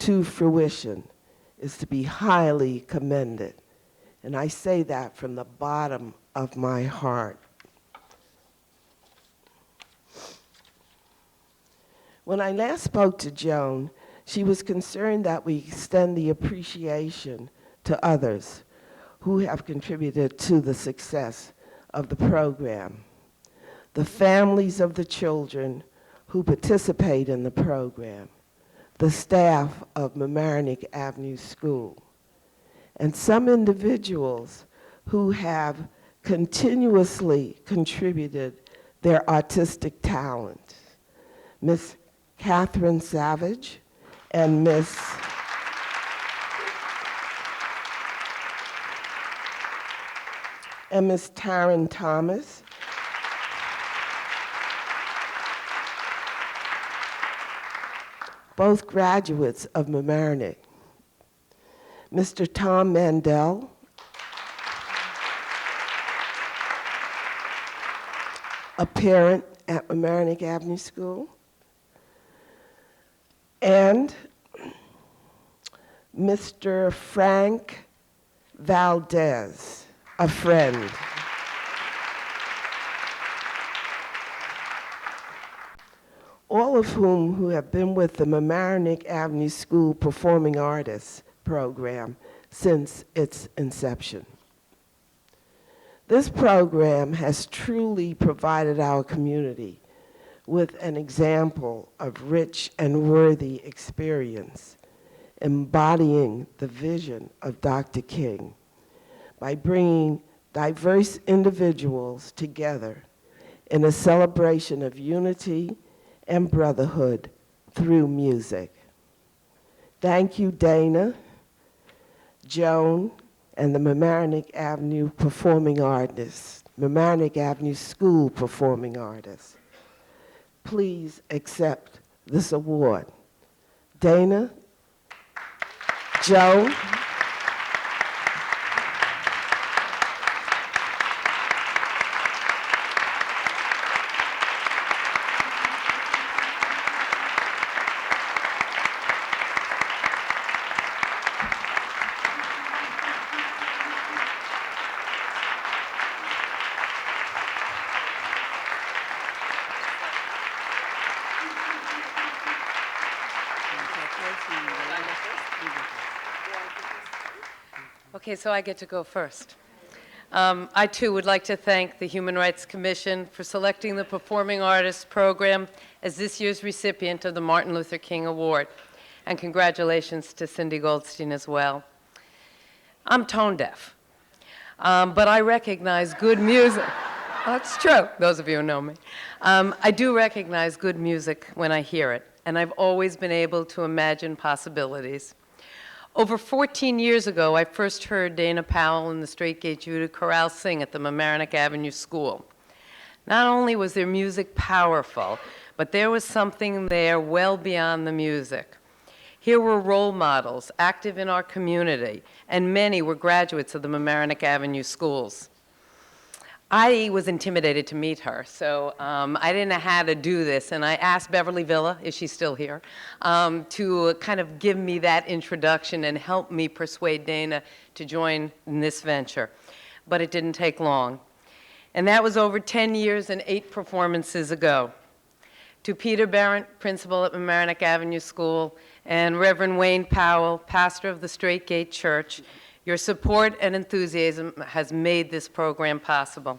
to fruition is to be highly commended. And I say that from the bottom of my heart. When I last spoke to Joan, she was concerned that we extend the appreciation to others who have contributed to the success of the program. The families of the children who participate in the program, the staff of Mamaroneck Avenue School, and some individuals who have continuously contributed their artistic talent. Miss Catherine Savage and Miss Taryn Thomas, both graduates of Mamaroneck. Mr. Tom Mandel, a parent at Mamaroneck Avenue School, and Mr. Frank Valdez, a friend. All of whom have been with the Mamaroneck Avenue School Performing Artists program since its inception. This program has truly provided our community with an example of rich and worthy experience, embodying the vision of Dr. King by bringing diverse individuals together in a celebration of unity and brotherhood through music. Thank you, Dana, Joan, and the Mamaroneck Avenue Performing Artists, Mamaroneck Avenue School Performing Artists. Please accept this award. Dana, Joan, Okay, so I get to go first. I too would like to thank the Human Rights Commission for selecting the Performing Artists Program as this year's recipient of the Martin Luther King Award. And congratulations to Cindy Goldstein as well. I'm tone deaf, but I recognize good music. That's true, those of you who know me. I do recognize good music when I hear it. and I've always been able to imagine possibilities. Over 14 years ago, I first heard Dana Powell and the Straight Gate Judah Chorale sing at the Mamaroneck Avenue School. Not only was their music powerful, but there was something there well beyond the music. Here were role models active in our community, and many were graduates of the Mamaroneck Avenue schools. I was intimidated to meet her, so I didn't know how to do this, and I asked Beverly Villa, is she still here, to kind of give me that introduction and help me persuade Dana to join in this venture. But it didn't take long. And that was over 10 years and 8 performances ago. To Peter Barrett, principal at Mamaroneck Avenue School, and Reverend Wayne Powell, pastor of the Straight Gate Church, your support and enthusiasm has made this program possible.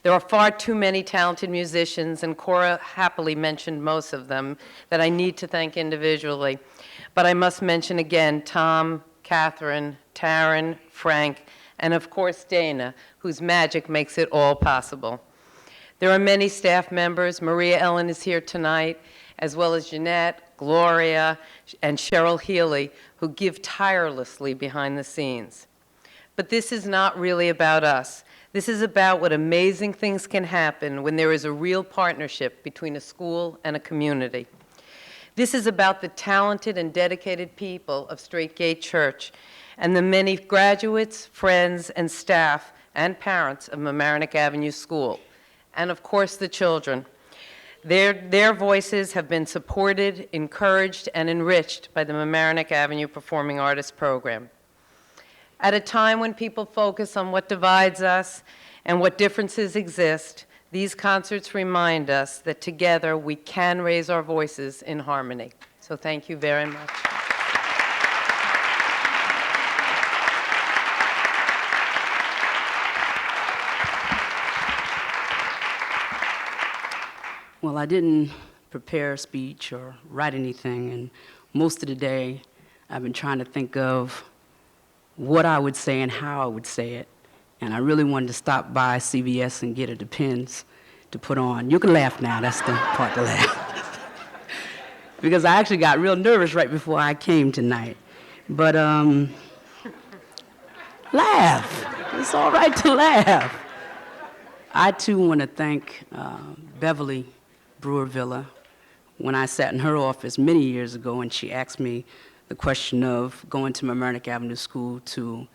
There are far too many talented musicians, and Cora happily mentioned most of them, that I need to thank individually. But I must mention again Tom, Catherine, Taryn, Frank, and of course Dana, whose magic makes it all possible. There are many staff members. Maria Ellen is here tonight, as well as Jeanette, Gloria, and Cheryl Healy, who give tirelessly behind the scenes. But this is not really about us. This is about what amazing things can happen when there is a real partnership between a school and a community. This is about the talented and dedicated people of Straight Gate Church and the many graduates, friends, and staff and parents of Mamaroneck Avenue School, and of course the children. Their voices have been supported, encouraged, and enriched by the Mamaroneck Avenue Performing Arts Program. At a time when people focus on what divides us and what differences exist, these concerts remind us that together we can raise our voices in harmony. So thank you very much. Well, I didn't prepare a speech or write anything, and most of the day I've been trying to think of what I would say and how I would say it. And I really wanted to stop by CVS and get a Depends to put on. You can laugh now, that's the part to laugh. Because I actually got real nervous right before I came tonight. But laugh, it's all right to laugh. I too want to thank Beverly Brewer Villa. When I sat in her office many years ago and she asked me the question of going to Mamaroneck Avenue School to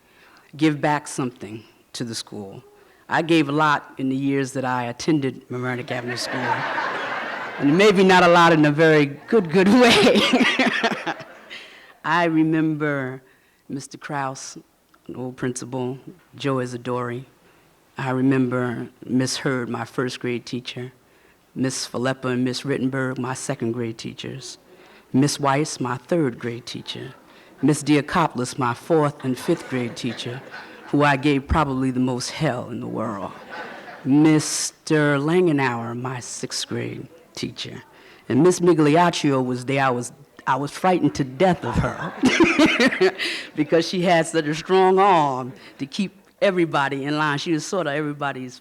give back something to the school. I gave a lot in the years that I attended Mamaroneck Avenue School. And maybe not a lot in a very good way. I remember Mr. Krause, an old principal, Joe Isidori. I remember Miss Hurd, my first grade teacher, Miss Filippa and Miss Rittenberg, my second grade teachers, Miss Weiss, my third grade teacher, Miss Diakopoulos, my fourth and fifth grade teacher, who I gave probably the most hell in the world, Mr. Langenauer, my sixth grade teacher, and Miss Migliaccio was there. I was frightened to death of her because she had such a strong arm to keep everybody in line. She was sort of everybody's